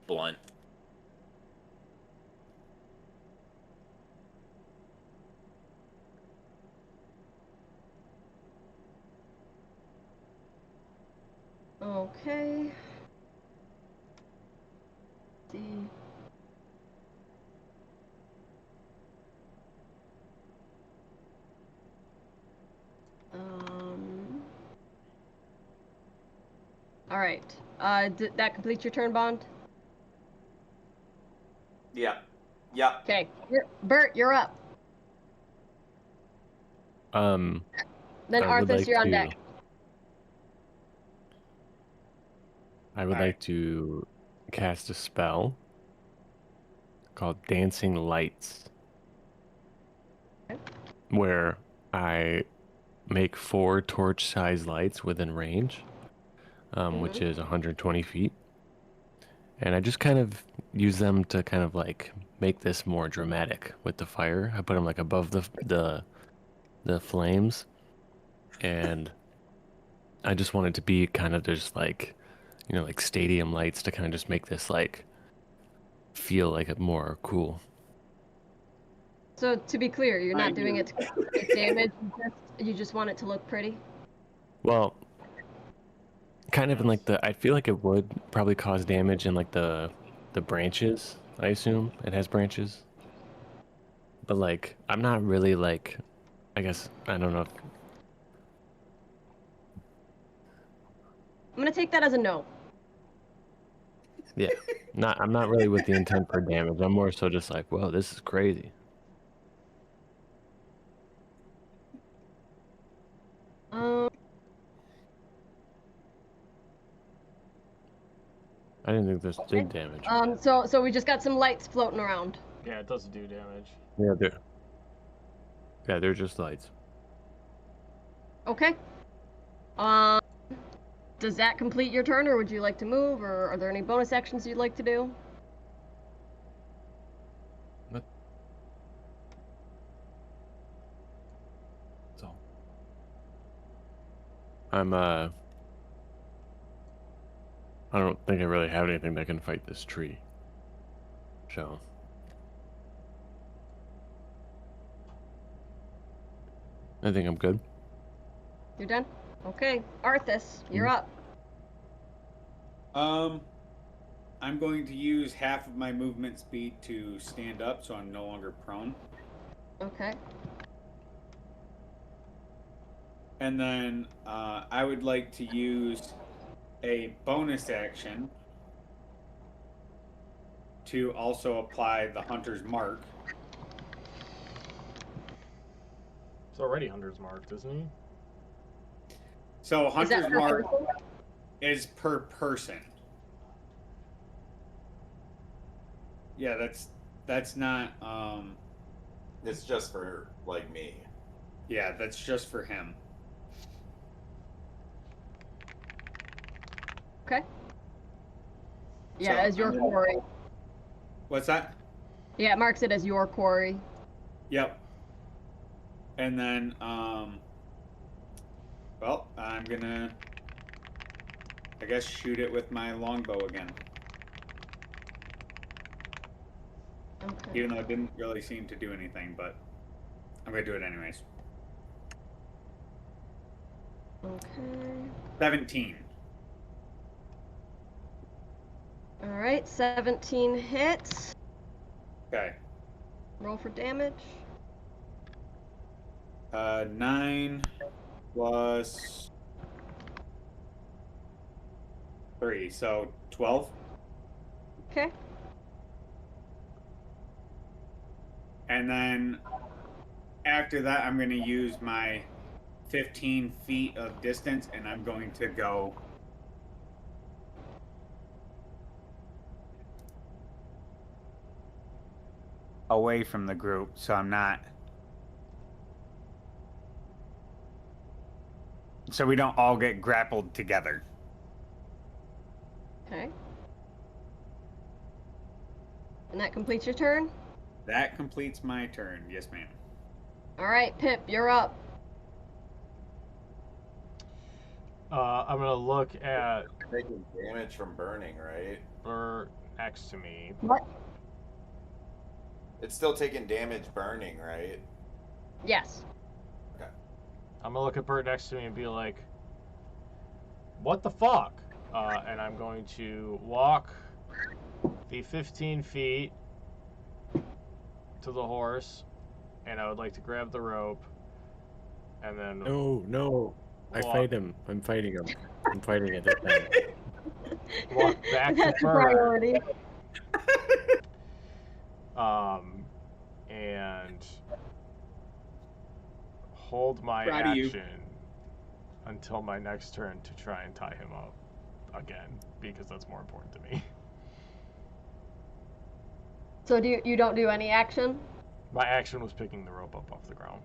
[SPEAKER 5] blunt.
[SPEAKER 1] Okay. Let's see. All right. Did that complete your turn, Bond?
[SPEAKER 5] Yeah. Yeah.
[SPEAKER 1] Okay. Bert, you're up. Then
[SPEAKER 4] I would
[SPEAKER 1] Arthas,
[SPEAKER 4] like
[SPEAKER 1] you're on
[SPEAKER 4] to-
[SPEAKER 1] deck.
[SPEAKER 4] I would like to cast a spell called Dancing Lights, where I make 4 torch-sized lights within range, which is 120 feet. And I just kind of use them to kind of like make this more dramatic with the fire. I put them like above the flames, and I just want it to be kind of just like, like stadium lights to kind of just make this like feel like it more cool.
[SPEAKER 1] So to be clear, you're not doing it to make damage. You just want it to look pretty.
[SPEAKER 4] Well, kind of in like I feel like it would probably cause damage in like the branches. I assume it has branches. but like I'm not really like, I guess I don't know. If,
[SPEAKER 1] I'm gonna take that as a no.
[SPEAKER 4] yeah, I'm not really with the intent for damage. I'm more so just like, whoa, this is crazy.
[SPEAKER 1] Um,
[SPEAKER 4] I didn't think this did damage.
[SPEAKER 1] so we just got some lights floating around.
[SPEAKER 2] Yeah, it doesn't do damage.
[SPEAKER 4] Yeah, they're just lights.
[SPEAKER 1] Okay. Does that complete your turn, or would you like to move, or are there any bonus actions you'd like to do?
[SPEAKER 4] So I'm I don't think I really have anything that can fight this tree. So I think I'm good.
[SPEAKER 1] You're done? Okay. Arthas, you're up.
[SPEAKER 3] I'm going to use half of my movement speed to stand up, so I'm no longer prone.
[SPEAKER 1] Okay.
[SPEAKER 3] And then I would like to use a bonus action to also apply the Hunter's Mark.
[SPEAKER 2] It's already Hunter's marked, isn't he?
[SPEAKER 3] So
[SPEAKER 1] Is that
[SPEAKER 3] Hunter's
[SPEAKER 1] per
[SPEAKER 3] Mark
[SPEAKER 1] person?
[SPEAKER 3] is per person. Yeah, that's not
[SPEAKER 5] It's just for like me.
[SPEAKER 3] yeah, that's just for him.
[SPEAKER 1] Okay. Yeah,
[SPEAKER 3] So,
[SPEAKER 1] as your
[SPEAKER 3] I'm in-
[SPEAKER 1] quarry.
[SPEAKER 3] What's that?
[SPEAKER 1] Yeah, it marks it as your quarry.
[SPEAKER 3] Yep. And then well, I'm gonna I guess shoot it with my longbow again.
[SPEAKER 1] Okay.
[SPEAKER 3] Even though it didn't really seem to do anything, but I'm gonna do it anyways.
[SPEAKER 1] Okay.
[SPEAKER 3] 17.
[SPEAKER 1] All right, 17 hits.
[SPEAKER 3] Okay.
[SPEAKER 1] Roll for damage.
[SPEAKER 3] 9 plus 3, so 12.
[SPEAKER 1] Okay.
[SPEAKER 3] And then after that, I'm going to use my 15 feet of distance, and I'm going to go away from the group, so I'm not. So we don't all get grappled together.
[SPEAKER 1] Okay. And that completes your turn?
[SPEAKER 3] That completes my turn. Yes, ma'am.
[SPEAKER 1] All right, Pip, you're up.
[SPEAKER 2] I'm gonna look at
[SPEAKER 5] Taking damage from burning, right?
[SPEAKER 2] Bert next to me.
[SPEAKER 1] What?
[SPEAKER 5] It's still taking damage burning, right?
[SPEAKER 1] Yes.
[SPEAKER 2] I'm gonna look at Bert next to me and be like, "What the fuck?" And I'm going to walk the 15 feet to the horse, and I would like to grab the rope, and then
[SPEAKER 4] No. I
[SPEAKER 2] Walk.
[SPEAKER 4] fight him. I'm fighting him. I'm fighting at that time.
[SPEAKER 2] walk back to
[SPEAKER 1] That's a
[SPEAKER 2] Bert.
[SPEAKER 1] priority.
[SPEAKER 2] And hold my
[SPEAKER 3] Proud of you.
[SPEAKER 2] action until my next turn to try and tie him up again, because that's more important to me.
[SPEAKER 1] So you don't do any action?
[SPEAKER 2] My action was picking the rope up off the ground.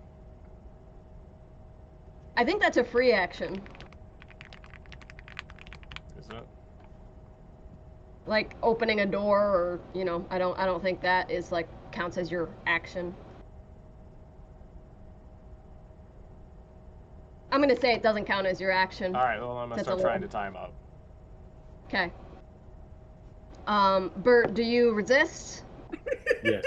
[SPEAKER 1] I think that's a free action.
[SPEAKER 2] Is it?
[SPEAKER 1] Like opening a door, or I don't think that is like counts as your action. I'm gonna say it doesn't count as your action.
[SPEAKER 2] All right, well, I'm gonna
[SPEAKER 1] That's
[SPEAKER 2] start
[SPEAKER 1] a
[SPEAKER 2] trying
[SPEAKER 1] little-
[SPEAKER 2] to tie him up.
[SPEAKER 1] Okay. Bert, do you resist?
[SPEAKER 4] Yes.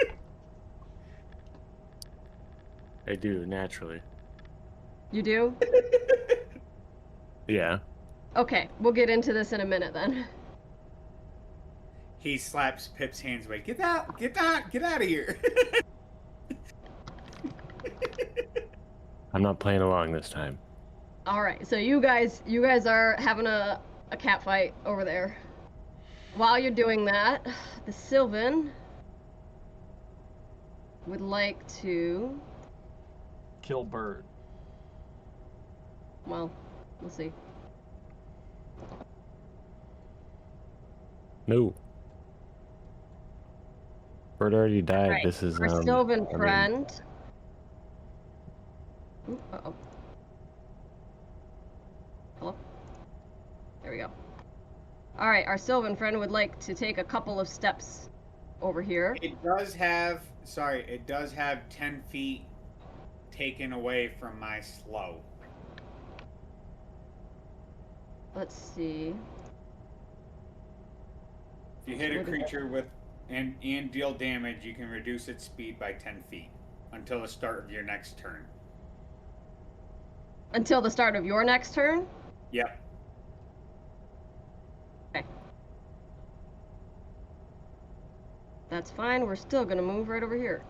[SPEAKER 4] I do, naturally.
[SPEAKER 1] You do?
[SPEAKER 4] Yeah.
[SPEAKER 1] Okay, we'll get into this in a minute then.
[SPEAKER 3] He slaps Pip's hands away. Get out of here.
[SPEAKER 4] I'm not playing along this time.
[SPEAKER 1] All right, so you guys are having a cat fight over there. While you're doing that, the Sylvan would like to.
[SPEAKER 2] Kill Bert.
[SPEAKER 1] Well, we'll see.
[SPEAKER 4] No. Bird already died.
[SPEAKER 1] Right,
[SPEAKER 4] This is
[SPEAKER 1] our Sylvan
[SPEAKER 4] I mean,
[SPEAKER 1] friend. Uh-oh. Hello? There we go. Alright, our Sylvan friend would like to take a couple of steps over here.
[SPEAKER 3] It does have 10 feet taken away from my slow.
[SPEAKER 1] Let's see.
[SPEAKER 3] If you hit a creature with and deal damage, you can reduce its speed by 10 feet until the start of your next turn.
[SPEAKER 1] Until the start of your next turn?
[SPEAKER 3] Yep.
[SPEAKER 1] Okay. That's fine. We're still gonna move right over here.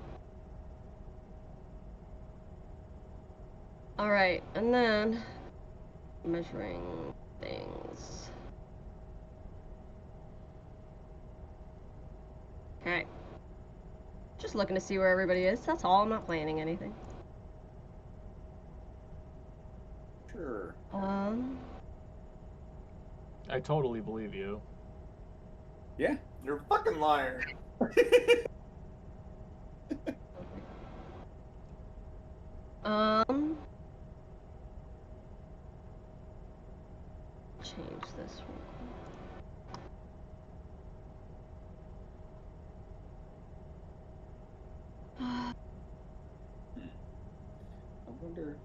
[SPEAKER 1] Alright, and then measuring things. Okay. Just looking to see where everybody is. That's all. I'm not planning anything.
[SPEAKER 3] Sure.
[SPEAKER 2] I totally believe you.
[SPEAKER 3] Yeah.
[SPEAKER 6] You're a fucking liar.
[SPEAKER 1] Change this real quick.
[SPEAKER 3] I wonder.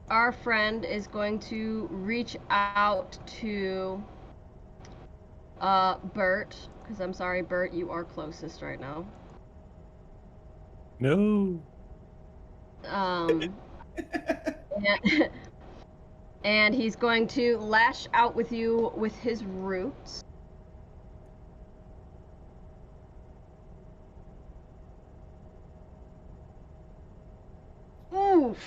[SPEAKER 1] Our friend is going to reach out to Bert, because I'm sorry, Bert, you are closest right now.
[SPEAKER 4] no.
[SPEAKER 1] And he's going to lash out with you with his roots. Oof.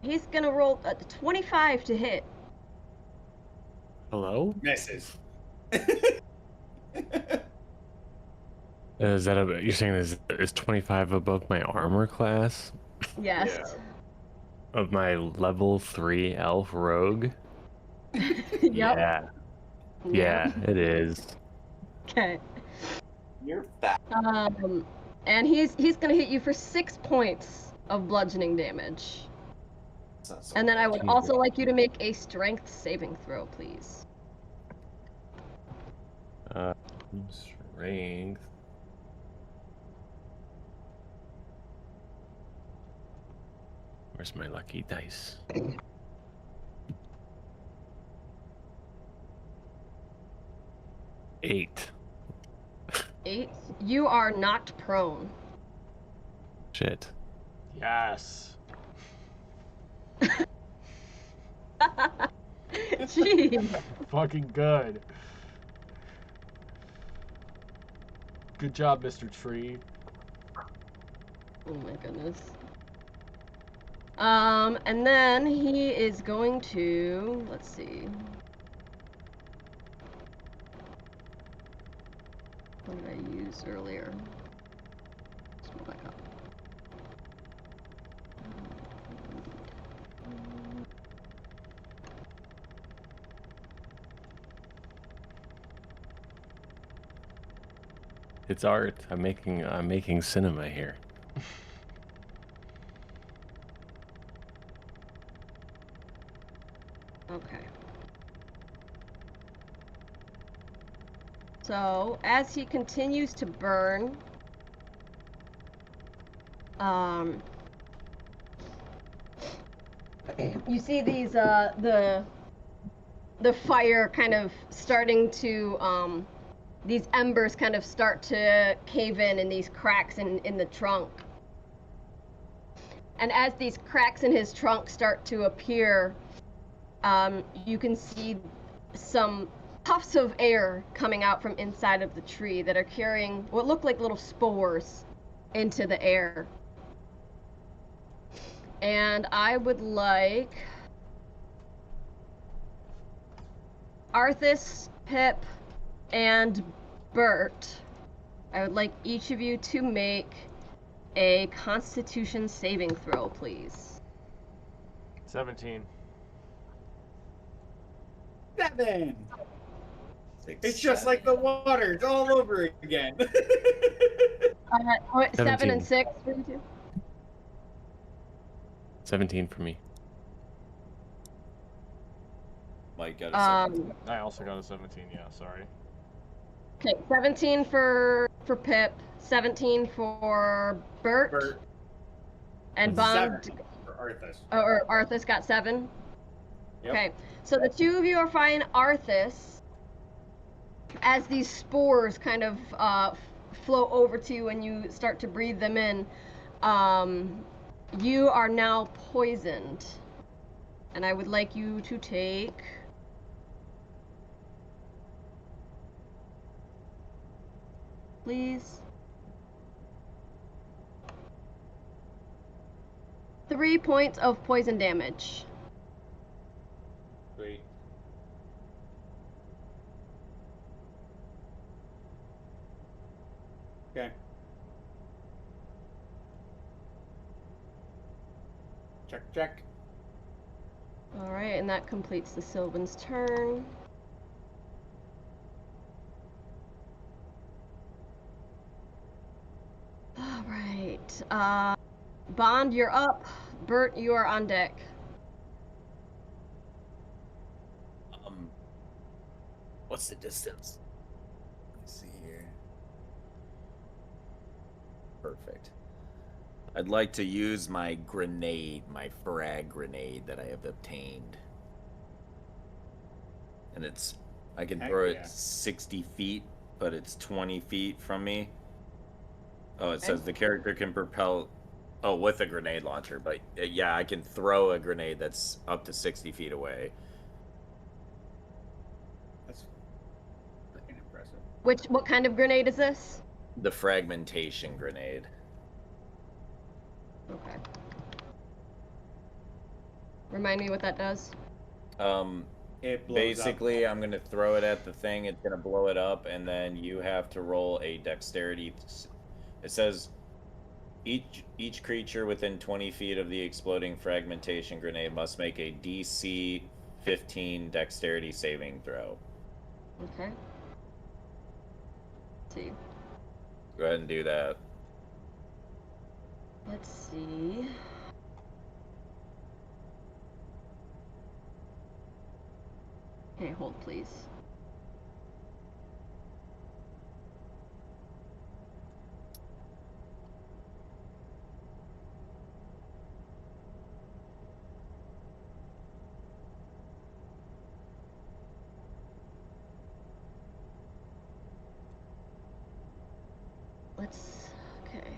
[SPEAKER 1] He's gonna roll a 25 to hit.
[SPEAKER 4] Hello?
[SPEAKER 3] Misses.
[SPEAKER 4] Is that you're saying is 25 above my armor class
[SPEAKER 1] Yes.
[SPEAKER 4] of my level 3 elf rogue?
[SPEAKER 1] Yep.
[SPEAKER 4] Yeah, it is.
[SPEAKER 1] Okay.
[SPEAKER 6] You're fat.
[SPEAKER 1] And he's gonna hit you for 6 points of bludgeoning damage. And then I would also like you to make a strength saving throw, please.
[SPEAKER 4] Strength. Where's my lucky dice? 8.
[SPEAKER 1] 8. You are knocked prone.
[SPEAKER 4] Shit.
[SPEAKER 2] Yes.
[SPEAKER 1] Jeez.
[SPEAKER 2] Fucking good. Good job, Mr. Tree.
[SPEAKER 1] Oh my goodness. And then he is going to, let's see. What did I use earlier? Let's go back up.
[SPEAKER 4] It's art. I'm making cinema here.
[SPEAKER 1] Okay. So, as he continues to burn, you see these, the fire kind of starting to, these embers kind of start to cave in these cracks in the trunk. And as these cracks in his trunk start to appear, you can see some puffs of air coming out from inside of the tree that are carrying what look like little spores into the air. And I would like Arthas, Pip, and Bert. I would like each of you to make a Constitution saving throw, please.
[SPEAKER 2] 17.
[SPEAKER 3] 7.
[SPEAKER 5] Six,
[SPEAKER 3] It's just like the water. It's all over again.
[SPEAKER 1] 7 and
[SPEAKER 4] 17.
[SPEAKER 1] 6 for you two?
[SPEAKER 4] 17 for me.
[SPEAKER 5] Mike got a 17.
[SPEAKER 2] I also got a 17, yeah, sorry.
[SPEAKER 1] Okay, 17 for Pip, 17 for Bert,
[SPEAKER 3] Bert.
[SPEAKER 1] and Bond,
[SPEAKER 3] 7 for Arthas.
[SPEAKER 1] or Arthas got 7.
[SPEAKER 3] Yep.
[SPEAKER 1] Okay, so the two of you are fine. Arthas, as these spores kind of flow over to you and you start to breathe them in, you are now poisoned. And I would like you to take... Please. 3 points of poison damage.
[SPEAKER 3] Sweet. Okay. Check.
[SPEAKER 1] Alright, and that completes the Sylvan's turn. Alright, Bond, you're up. Bert, you are on deck.
[SPEAKER 5] What's the distance? Let's see here. Perfect. I'd like to use my grenade, my frag grenade that I have obtained. And I can
[SPEAKER 3] Heck
[SPEAKER 5] throw
[SPEAKER 3] yeah.
[SPEAKER 5] it 60 feet, but it's 20 feet from me. Oh, it says the character can propel, with a grenade launcher, but yeah, I can throw a grenade that's up to 60 feet away.
[SPEAKER 3] That's freaking impressive.
[SPEAKER 1] What kind of grenade is this?
[SPEAKER 5] The fragmentation grenade.
[SPEAKER 1] Okay. Remind me what that does.
[SPEAKER 3] It blows
[SPEAKER 5] Basically,
[SPEAKER 3] up.
[SPEAKER 5] I'm gonna throw it at the thing. It's gonna blow it up, and then you have to roll a dexterity. It says each creature within 20 feet of the exploding fragmentation grenade must make a DC 15 dexterity saving throw.
[SPEAKER 1] Okay. Let's see.
[SPEAKER 5] Go ahead and do that.
[SPEAKER 1] Let's see. Okay, hold please. Okay,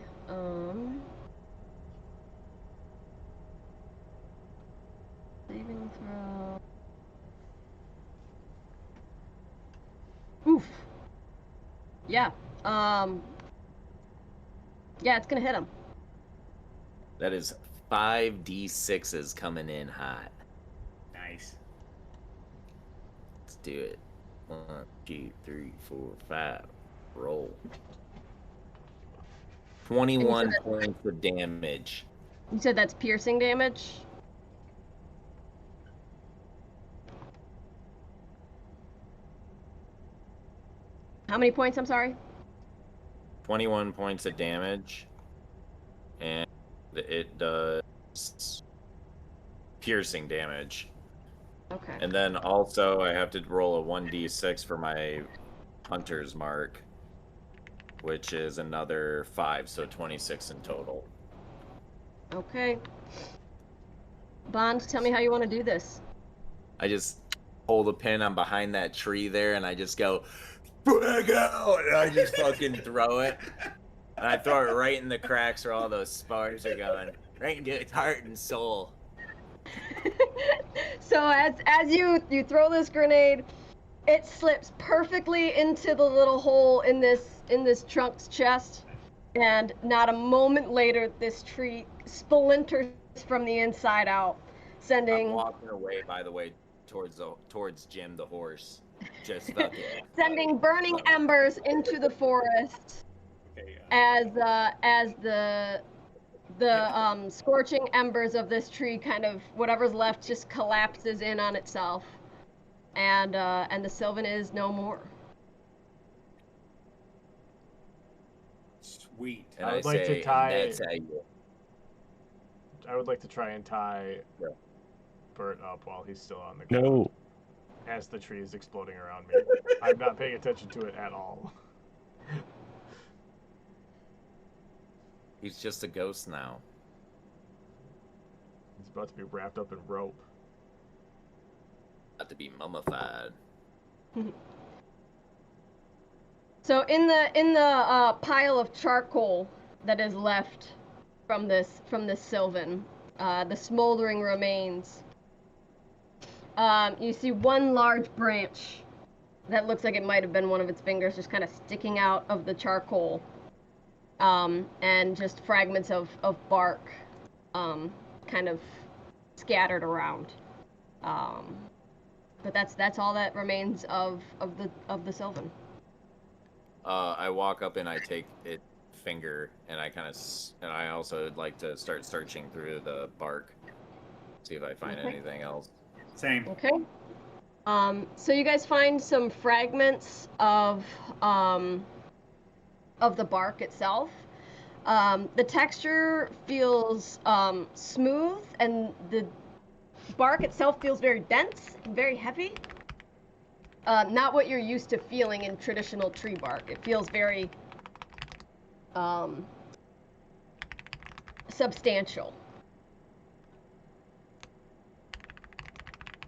[SPEAKER 1] saving throw. Oof. Yeah, yeah, it's gonna hit him.
[SPEAKER 5] That is 5d6s coming in hot.
[SPEAKER 3] Nice.
[SPEAKER 5] Let's do it. 1, 2, 3, 4, 5. Roll. 21 points of damage.
[SPEAKER 1] You said that's piercing damage? How many points, I'm sorry?
[SPEAKER 5] 21 points of damage. And it does piercing damage.
[SPEAKER 1] Okay.
[SPEAKER 5] And then also I have to roll a 1d6 for my hunter's mark, which is another 5, so 26 in total.
[SPEAKER 1] Okay. Bond, tell me how you want to do this.
[SPEAKER 5] I just hold a pin. I'm behind that tree there, and I just go, frag out! And I just fucking throw it. And I throw it right in the cracks where all those spars are going. Right into its heart and soul.
[SPEAKER 1] So as you throw this grenade, it slips perfectly into the little hole in this trunk's chest, And not a moment later, this tree splinters from the inside out,
[SPEAKER 5] I'm
[SPEAKER 1] sending
[SPEAKER 5] walking away, by the way, towards Jim the horse. Just fucking.
[SPEAKER 1] sending burning embers into the forest
[SPEAKER 3] Okay,
[SPEAKER 1] as the scorching embers of this tree kind of whatever's left just collapses in on itself, and the Sylvan is no more.
[SPEAKER 3] Sweet.
[SPEAKER 5] And
[SPEAKER 2] I
[SPEAKER 5] I
[SPEAKER 2] would like to
[SPEAKER 5] say,
[SPEAKER 2] tie-
[SPEAKER 5] that's how you.
[SPEAKER 2] I would like to try and tie
[SPEAKER 5] Yeah.
[SPEAKER 2] Bert up while he's still on the ground.
[SPEAKER 4] No.
[SPEAKER 2] As the tree is exploding around me. I'm not paying attention to it at all.
[SPEAKER 5] He's just a ghost now.
[SPEAKER 2] He's about to be wrapped up in rope.
[SPEAKER 5] About to be mummified.
[SPEAKER 1] So in the pile of charcoal that is left from this Sylvan, the smoldering remains, you see one large branch that looks like it might have been one of its fingers just kind of sticking out of the charcoal, and just fragments of bark kind of scattered around. But that's all that remains of the Sylvan.
[SPEAKER 5] I walk up and I take it finger and I also would like to start searching through the bark, see if I find
[SPEAKER 1] Okay.
[SPEAKER 5] anything else.
[SPEAKER 3] Same.
[SPEAKER 1] Okay. So you guys find some fragments of the bark itself. The texture feels smooth, and the bark itself feels very dense and very heavy. Not what you're used to feeling in traditional tree bark. It feels very substantial.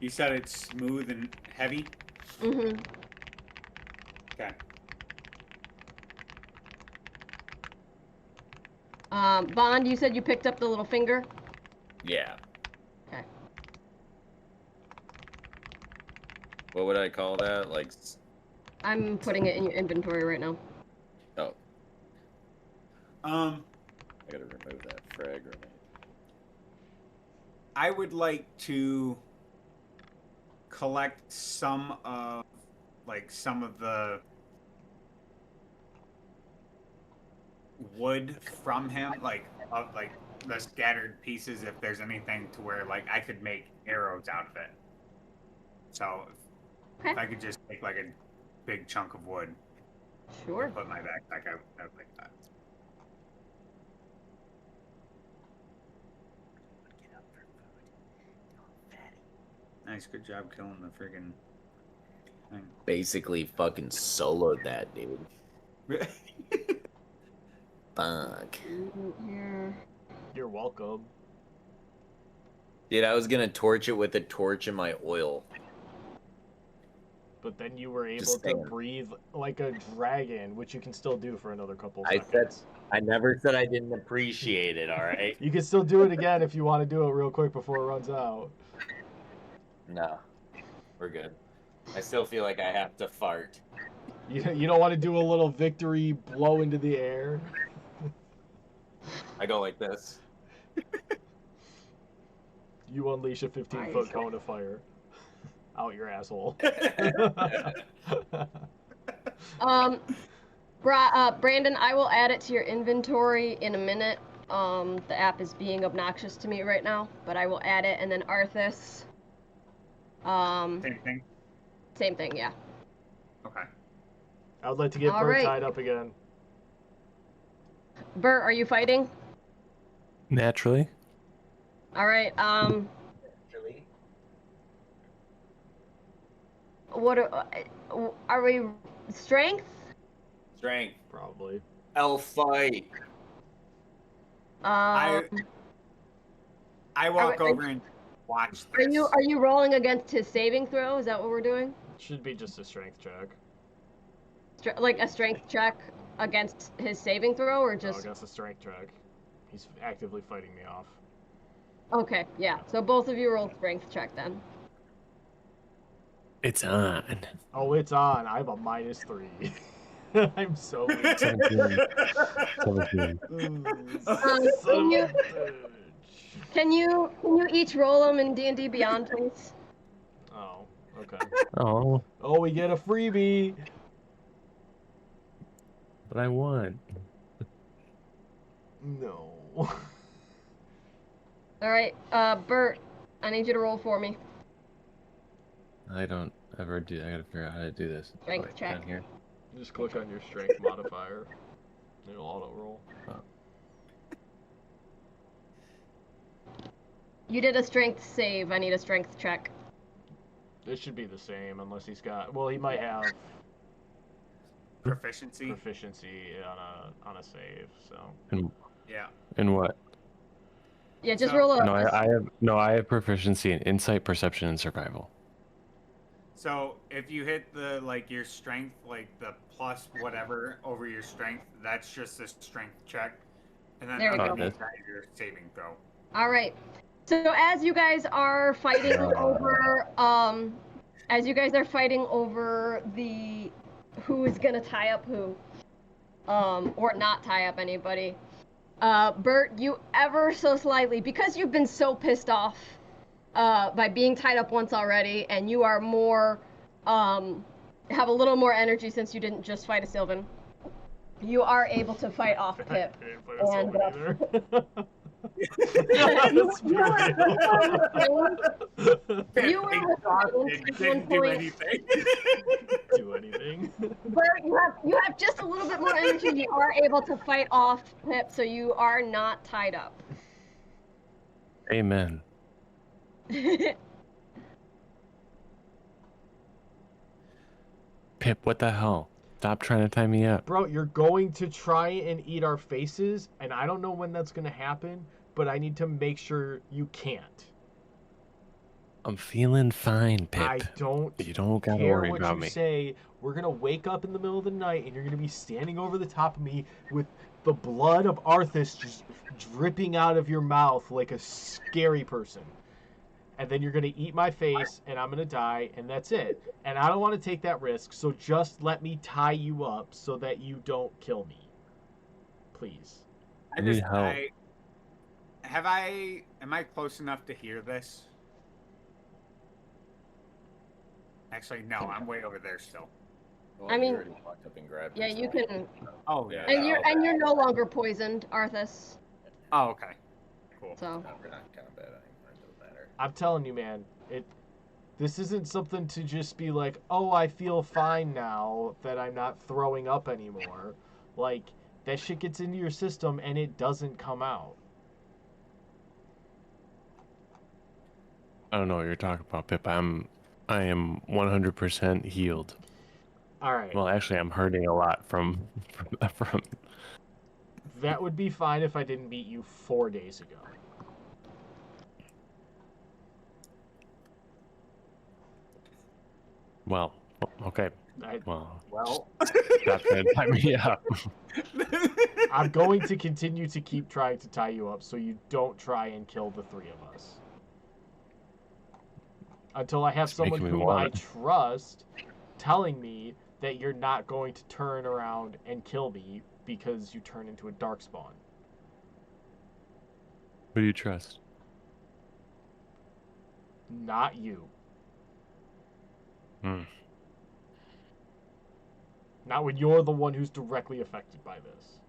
[SPEAKER 3] You said it's smooth and heavy?
[SPEAKER 1] Mm-hmm.
[SPEAKER 3] Okay.
[SPEAKER 1] Bond, you said you picked up the little finger?
[SPEAKER 5] Yeah.
[SPEAKER 1] Okay.
[SPEAKER 5] What would I call that? Like,
[SPEAKER 1] I'm putting it in your inventory right now.
[SPEAKER 5] oh,
[SPEAKER 3] Um,
[SPEAKER 5] I gotta remove that frag remain.
[SPEAKER 3] I would like to collect some of the wood from him, like the scattered pieces, if there's anything to where like I could make arrows out of it. So if
[SPEAKER 1] Okay.
[SPEAKER 3] I could just take like a big chunk of wood
[SPEAKER 1] Sure.
[SPEAKER 3] and put in my backpack, I would like that. Nice, good job killing the friggin' thing.
[SPEAKER 5] Basically, fucking soloed that dude. Fuck.
[SPEAKER 1] Here.
[SPEAKER 2] You're welcome.
[SPEAKER 5] Dude, I was gonna torch it with a torch and my oil.
[SPEAKER 2] But then you were able
[SPEAKER 5] Just
[SPEAKER 2] to
[SPEAKER 5] saying.
[SPEAKER 2] breathe like a dragon, which you can still do for another couple
[SPEAKER 5] I
[SPEAKER 2] seconds.
[SPEAKER 5] I never said I didn't appreciate it, alright?
[SPEAKER 2] You can still do it again if you want to do it real quick before it runs out.
[SPEAKER 5] No. We're good. I still feel like I have to fart.
[SPEAKER 2] You don't want to do a little victory blow into the air?
[SPEAKER 5] I go like this.
[SPEAKER 2] You unleash a 15-foot cone of fire out your asshole.
[SPEAKER 1] Brandon, I will add it to your inventory in a minute. The app is being obnoxious to me right now, but I will add it, and then Arthas.
[SPEAKER 3] Same thing.
[SPEAKER 1] Same thing, yeah.
[SPEAKER 3] Okay.
[SPEAKER 2] I would like to get
[SPEAKER 1] All
[SPEAKER 2] Bert
[SPEAKER 1] right.
[SPEAKER 2] tied up again.
[SPEAKER 1] Bert, are you fighting?
[SPEAKER 4] Naturally.
[SPEAKER 1] All right. What are we? Strength?
[SPEAKER 5] Strength.
[SPEAKER 2] Probably.
[SPEAKER 5] Elf fight.
[SPEAKER 3] I walk
[SPEAKER 1] are-
[SPEAKER 3] over and watch this.
[SPEAKER 1] Are you rolling against his saving throw? Is that what we're doing?
[SPEAKER 2] Should be just a strength check.
[SPEAKER 1] Like a strength check against his saving throw, or
[SPEAKER 2] No,
[SPEAKER 1] just?
[SPEAKER 2] against a strength check. He's actively fighting me off.
[SPEAKER 1] Okay, yeah. So both of you roll strength check then.
[SPEAKER 4] It's on.
[SPEAKER 2] Oh, it's on. I have a -3. I'm so weak.
[SPEAKER 4] 17. 17.
[SPEAKER 1] Can you can you each roll them in D&D Beyond, please?
[SPEAKER 2] Oh, okay.
[SPEAKER 4] Oh,
[SPEAKER 2] Oh, we get a freebie.
[SPEAKER 4] but I won.
[SPEAKER 2] No.
[SPEAKER 1] All right, Bert, I need you to roll for me.
[SPEAKER 4] I don't ever do. I gotta figure out how to do this.
[SPEAKER 1] Strength
[SPEAKER 4] Wait,
[SPEAKER 1] check.
[SPEAKER 4] down here.
[SPEAKER 2] Just click on your strength modifier. It'll auto roll.
[SPEAKER 1] You did a strength save. I need a strength check.
[SPEAKER 2] It should be the same unless he's got. Well, he might have
[SPEAKER 3] Proficiency.
[SPEAKER 2] proficiency on a save. So
[SPEAKER 3] Yeah.
[SPEAKER 4] In what?
[SPEAKER 1] Yeah, just
[SPEAKER 3] So-
[SPEAKER 1] roll a.
[SPEAKER 4] I have proficiency in insight, perception, and survival.
[SPEAKER 3] So if you hit the your strength, the plus whatever over your strength, that's just a strength check, and then
[SPEAKER 1] There we go.
[SPEAKER 3] underneath that your saving throw.
[SPEAKER 1] All right. So as you guys are fighting over, the who is gonna tie up who, or not tie up anybody, Bert, you ever so slightly, because you've been so pissed off, by being tied up once already, and you are more, have a little more energy since you didn't just fight a Sylvan. You are able to fight off Pip.
[SPEAKER 2] I didn't play this
[SPEAKER 1] And,
[SPEAKER 2] one either. That's
[SPEAKER 1] You were
[SPEAKER 3] exhausted. You didn't do anything.
[SPEAKER 2] do anything.
[SPEAKER 1] Bert, you have just a little bit more energy. You are able to fight off Pip, so you are not tied up.
[SPEAKER 4] Amen. Pip, what the hell? Stop trying to tie me up.
[SPEAKER 2] Bro, you're going to try and eat our faces, and I don't know when that's going to happen, but I need to make sure you can't.
[SPEAKER 4] I'm feeling fine, Pip.
[SPEAKER 2] I don't
[SPEAKER 4] You don't gotta
[SPEAKER 2] care
[SPEAKER 4] worry
[SPEAKER 2] what
[SPEAKER 4] about
[SPEAKER 2] you
[SPEAKER 4] me.
[SPEAKER 2] say. We're going to wake up in the middle of the night, and you're going to be standing over the top of me with the blood of Arthas just dripping out of your mouth like a scary person. And then you're going to eat my face, and I'm going to die, and that's it. And I don't want to take that risk, so just let me tie you up so that you don't kill me. Please.
[SPEAKER 4] I need help.
[SPEAKER 3] Am I close enough to hear this? Actually, no, I'm way over there still.
[SPEAKER 5] Well,
[SPEAKER 1] I mean-
[SPEAKER 5] you already walked up and grabbed
[SPEAKER 1] Yeah,
[SPEAKER 5] his
[SPEAKER 1] you
[SPEAKER 5] phone.
[SPEAKER 1] can.
[SPEAKER 3] Oh,
[SPEAKER 5] Yeah.
[SPEAKER 1] And you're no longer poisoned, Arthas.
[SPEAKER 3] Oh, okay. Cool.
[SPEAKER 1] So.
[SPEAKER 5] No, we're not combat anymore. It doesn't matter.
[SPEAKER 2] I'm telling you, man, this isn't something to just be like, oh, I feel fine now that I'm not throwing up anymore. Like, that shit gets into your system and it doesn't come out.
[SPEAKER 4] I don't know what you're talking about, Pip. I am 100% healed.
[SPEAKER 2] All right.
[SPEAKER 4] Well, actually, I'm hurting a lot from.
[SPEAKER 2] That would be fine if I didn't beat you 4 days ago.
[SPEAKER 4] Well, okay.
[SPEAKER 2] I,
[SPEAKER 4] Well,
[SPEAKER 3] Well,
[SPEAKER 4] stop trying to tie me up.
[SPEAKER 2] I'm going to continue to keep trying to tie you up so you don't try and kill the three of us. Until I have
[SPEAKER 4] It's
[SPEAKER 2] someone
[SPEAKER 4] making me
[SPEAKER 2] whom
[SPEAKER 4] want
[SPEAKER 2] I
[SPEAKER 4] it.
[SPEAKER 2] trust telling me that you're not going to turn around and kill me because you turn into a darkspawn.
[SPEAKER 4] Who do you trust?
[SPEAKER 2] Not you.
[SPEAKER 4] Hmm.
[SPEAKER 2] Not when you're the one who's directly affected by this.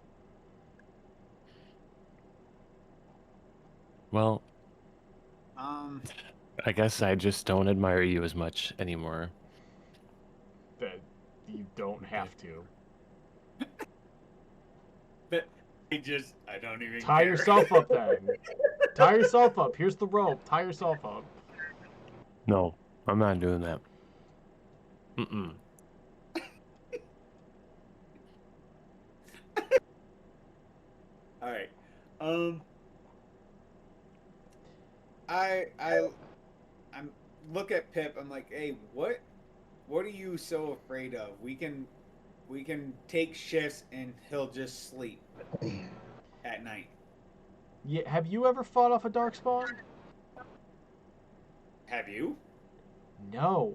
[SPEAKER 4] Well, I guess I just don't admire you as much anymore.
[SPEAKER 2] That you don't have to.
[SPEAKER 3] I don't even
[SPEAKER 2] Tie
[SPEAKER 3] care.
[SPEAKER 2] yourself up then. Tie yourself up. Here's the rope. Tie yourself up.
[SPEAKER 4] No, I'm not doing that. Mm-mm.
[SPEAKER 3] All right. I'm look at Pip. I'm like, hey, what are you so afraid of? We can take shifts and he'll just sleep at night.
[SPEAKER 2] Yeah, have you ever fought off a darkspawn?
[SPEAKER 3] Have you?
[SPEAKER 2] No.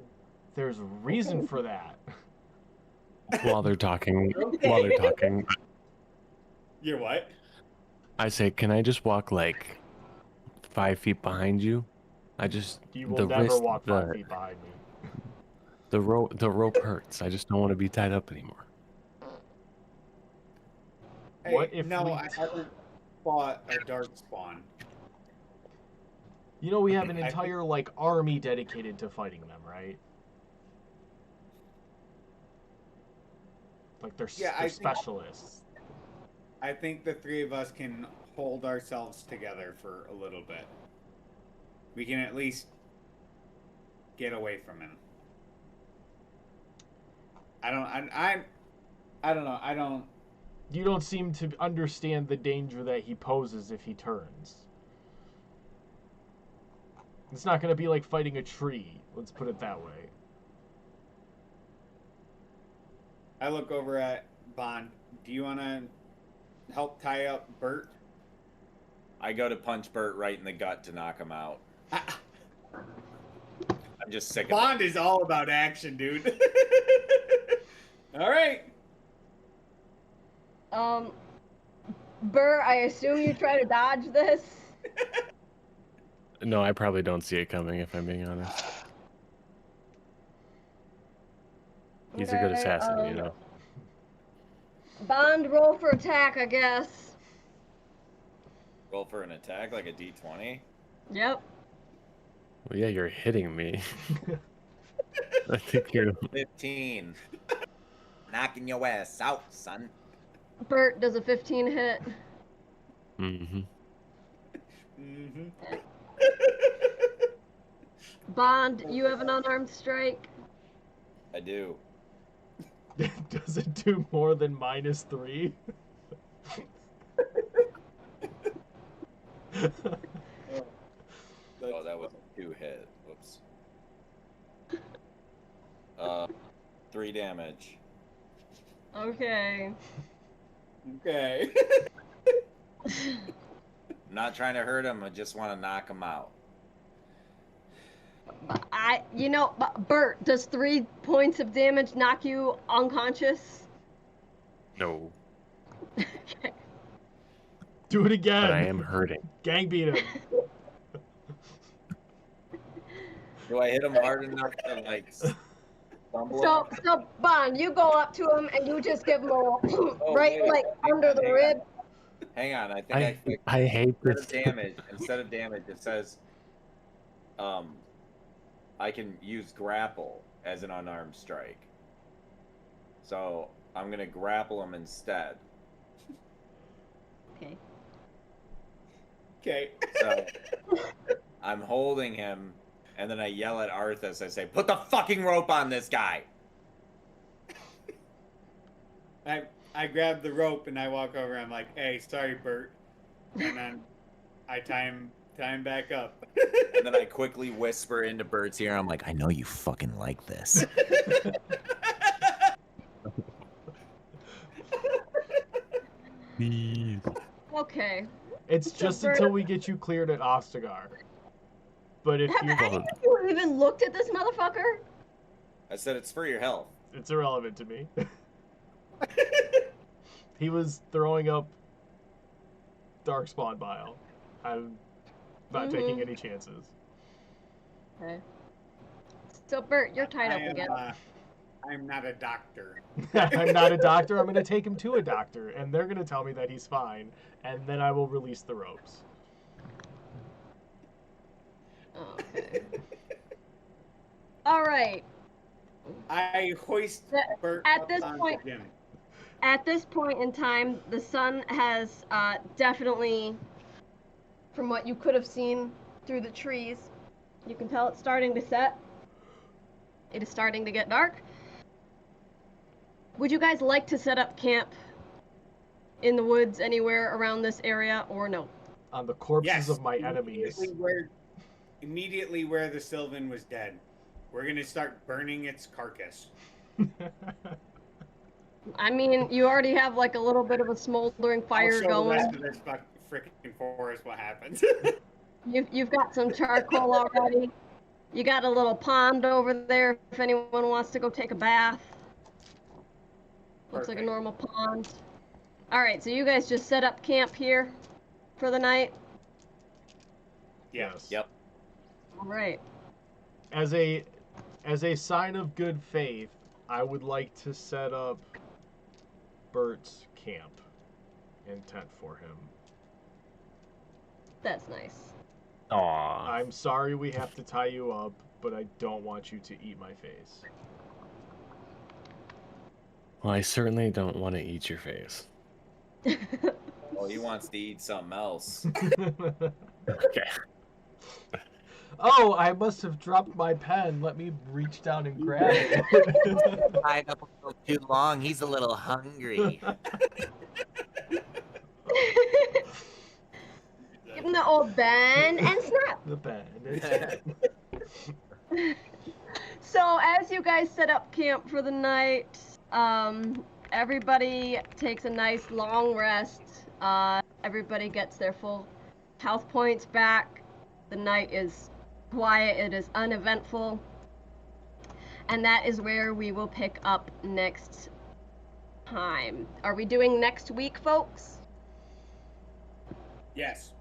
[SPEAKER 2] There's a reason for that.
[SPEAKER 4] while they're talking,
[SPEAKER 3] Okay. You're what?
[SPEAKER 4] I say, can I just walk like 5 feet behind you?
[SPEAKER 2] You will
[SPEAKER 4] the
[SPEAKER 2] never
[SPEAKER 4] wrist,
[SPEAKER 2] walk 5 feet behind me.
[SPEAKER 4] the rope hurts. I just don't want to be tied up anymore.
[SPEAKER 3] Hey,
[SPEAKER 2] What if
[SPEAKER 3] no,
[SPEAKER 2] we-
[SPEAKER 3] I haven't fought a dark spawn.
[SPEAKER 2] You know we have an
[SPEAKER 3] I think-
[SPEAKER 2] entire like army dedicated to fighting them, right? Like they're,
[SPEAKER 3] Yeah,
[SPEAKER 2] they're
[SPEAKER 3] I think-
[SPEAKER 2] specialists.
[SPEAKER 3] I think the three of us can hold ourselves together for a little bit. We can at least get away from him. I don't know.
[SPEAKER 2] You don't seem to understand the danger that he poses if he turns. It's not going to be like fighting a tree. Let's put it that way.
[SPEAKER 3] I look over at Bond. Do you want to help tie up Bert?
[SPEAKER 5] I go to punch Bert right in the gut to knock him out. I'm just sick of it.
[SPEAKER 3] Bond is all about action, dude. All right.
[SPEAKER 1] Burr, I assume you try to dodge this.
[SPEAKER 4] No, I probably don't see it coming, if I'm being honest. He's a good
[SPEAKER 1] Okay,
[SPEAKER 4] assassin, you know.
[SPEAKER 1] Bond, roll for attack, I guess.
[SPEAKER 5] Roll for an attack like a d20.
[SPEAKER 1] Yep.
[SPEAKER 4] Well, yeah, you're hitting me. I think you're.
[SPEAKER 5] 15. Knocking your ass out, son.
[SPEAKER 1] Bert does a 15 hit.
[SPEAKER 4] Mm-hmm.
[SPEAKER 3] Mm-hmm.
[SPEAKER 1] Bond, you have an unarmed strike.
[SPEAKER 5] I do.
[SPEAKER 2] Does it do more than -3?
[SPEAKER 5] Oh, that was a 2 hit. Whoops. 3 damage.
[SPEAKER 1] Okay.
[SPEAKER 3] Okay.
[SPEAKER 5] I'm not trying to hurt him. I just want to knock him out.
[SPEAKER 1] Bert, does 3 points of damage knock you unconscious?
[SPEAKER 4] No,
[SPEAKER 1] Okay.
[SPEAKER 2] Do it again.
[SPEAKER 4] but I am hurting.
[SPEAKER 2] Gang beat him.
[SPEAKER 5] Do I hit him hard enough to like stumble
[SPEAKER 1] So,
[SPEAKER 5] him?
[SPEAKER 1] so Bond, you go up to him and you just give him a right,
[SPEAKER 5] wait,
[SPEAKER 1] like
[SPEAKER 5] hang
[SPEAKER 1] under
[SPEAKER 5] on,
[SPEAKER 1] the
[SPEAKER 5] hang on.
[SPEAKER 1] rib.
[SPEAKER 5] Hang on, I think I clicked
[SPEAKER 4] I hate
[SPEAKER 5] instead
[SPEAKER 4] this.
[SPEAKER 5] of damage, it says I can use grapple as an unarmed strike. So I'm gonna grapple him instead.
[SPEAKER 1] Okay.
[SPEAKER 3] Okay.
[SPEAKER 5] So I'm holding him, and then I yell at Arthas. I say, "Put the fucking rope on this guy!"
[SPEAKER 3] I grab the rope and I walk over. I'm like, "Hey, sorry, Bert," and then I tie him back up.
[SPEAKER 5] And then I quickly whisper into Bert's ear. I'm like, "I know you fucking like this."
[SPEAKER 4] Please.
[SPEAKER 1] Okay.
[SPEAKER 2] It's just until we get you cleared at Ostagar. But if
[SPEAKER 1] Have
[SPEAKER 2] you,
[SPEAKER 1] any of you even looked at this motherfucker?
[SPEAKER 5] I said it's for your health.
[SPEAKER 2] it's irrelevant to me. He was throwing up Darkspawn bile. I'm not taking
[SPEAKER 1] Mhm.
[SPEAKER 2] any chances.
[SPEAKER 1] Okay. So Bert, you're tied up again.
[SPEAKER 3] I'm not a doctor.
[SPEAKER 2] I'm not a doctor. I'm going to take him to a doctor, and they're going to tell me that he's fine, and then I will release the ropes.
[SPEAKER 1] Okay. All right.
[SPEAKER 3] I hoist Bert
[SPEAKER 1] At
[SPEAKER 3] up
[SPEAKER 1] this
[SPEAKER 3] onto
[SPEAKER 1] point-
[SPEAKER 3] him.
[SPEAKER 1] At this point in time, the sun has definitely, from what you could have seen through the trees, you can tell it's starting to set. It is starting to get dark. Would you guys like to set up camp in the woods anywhere around this area, or no?
[SPEAKER 2] On the corpses
[SPEAKER 3] Yes,
[SPEAKER 2] of my enemies.
[SPEAKER 3] Immediately where the Sylvan was dead. We're gonna start burning its carcass.
[SPEAKER 1] I mean, you already have like a little bit of a smoldering fire
[SPEAKER 3] I'll show
[SPEAKER 1] going.
[SPEAKER 3] the rest of this freaking forest what happens.
[SPEAKER 1] You've got some charcoal already. You got a little pond over there if anyone wants to go take a bath. Looks like a
[SPEAKER 3] Perfect.
[SPEAKER 1] normal pond. Alright, so you guys just set up camp here for the night?
[SPEAKER 3] Yes.
[SPEAKER 5] Yep.
[SPEAKER 1] Alright.
[SPEAKER 2] As a sign of good faith, I would like to set up Bert's camp and tent for him.
[SPEAKER 1] That's nice.
[SPEAKER 4] Aw.
[SPEAKER 2] I'm sorry we have to tie you up, but I don't want you to eat my face.
[SPEAKER 4] Well, I certainly don't want to eat your face.
[SPEAKER 5] Well, he wants to eat something else.
[SPEAKER 4] Okay.
[SPEAKER 2] Oh, I must have dropped my pen. Let me reach down and grab it.
[SPEAKER 5] Tied up a little too long. He's a little hungry.
[SPEAKER 1] Give him the old bend and snap.
[SPEAKER 2] The pen.
[SPEAKER 1] So as you guys set up camp for the night, everybody takes a nice long rest. Everybody gets their full health points back. The night is quiet, it is uneventful. And that is where we will pick up next time. Are we doing next week, folks?
[SPEAKER 3] Yes.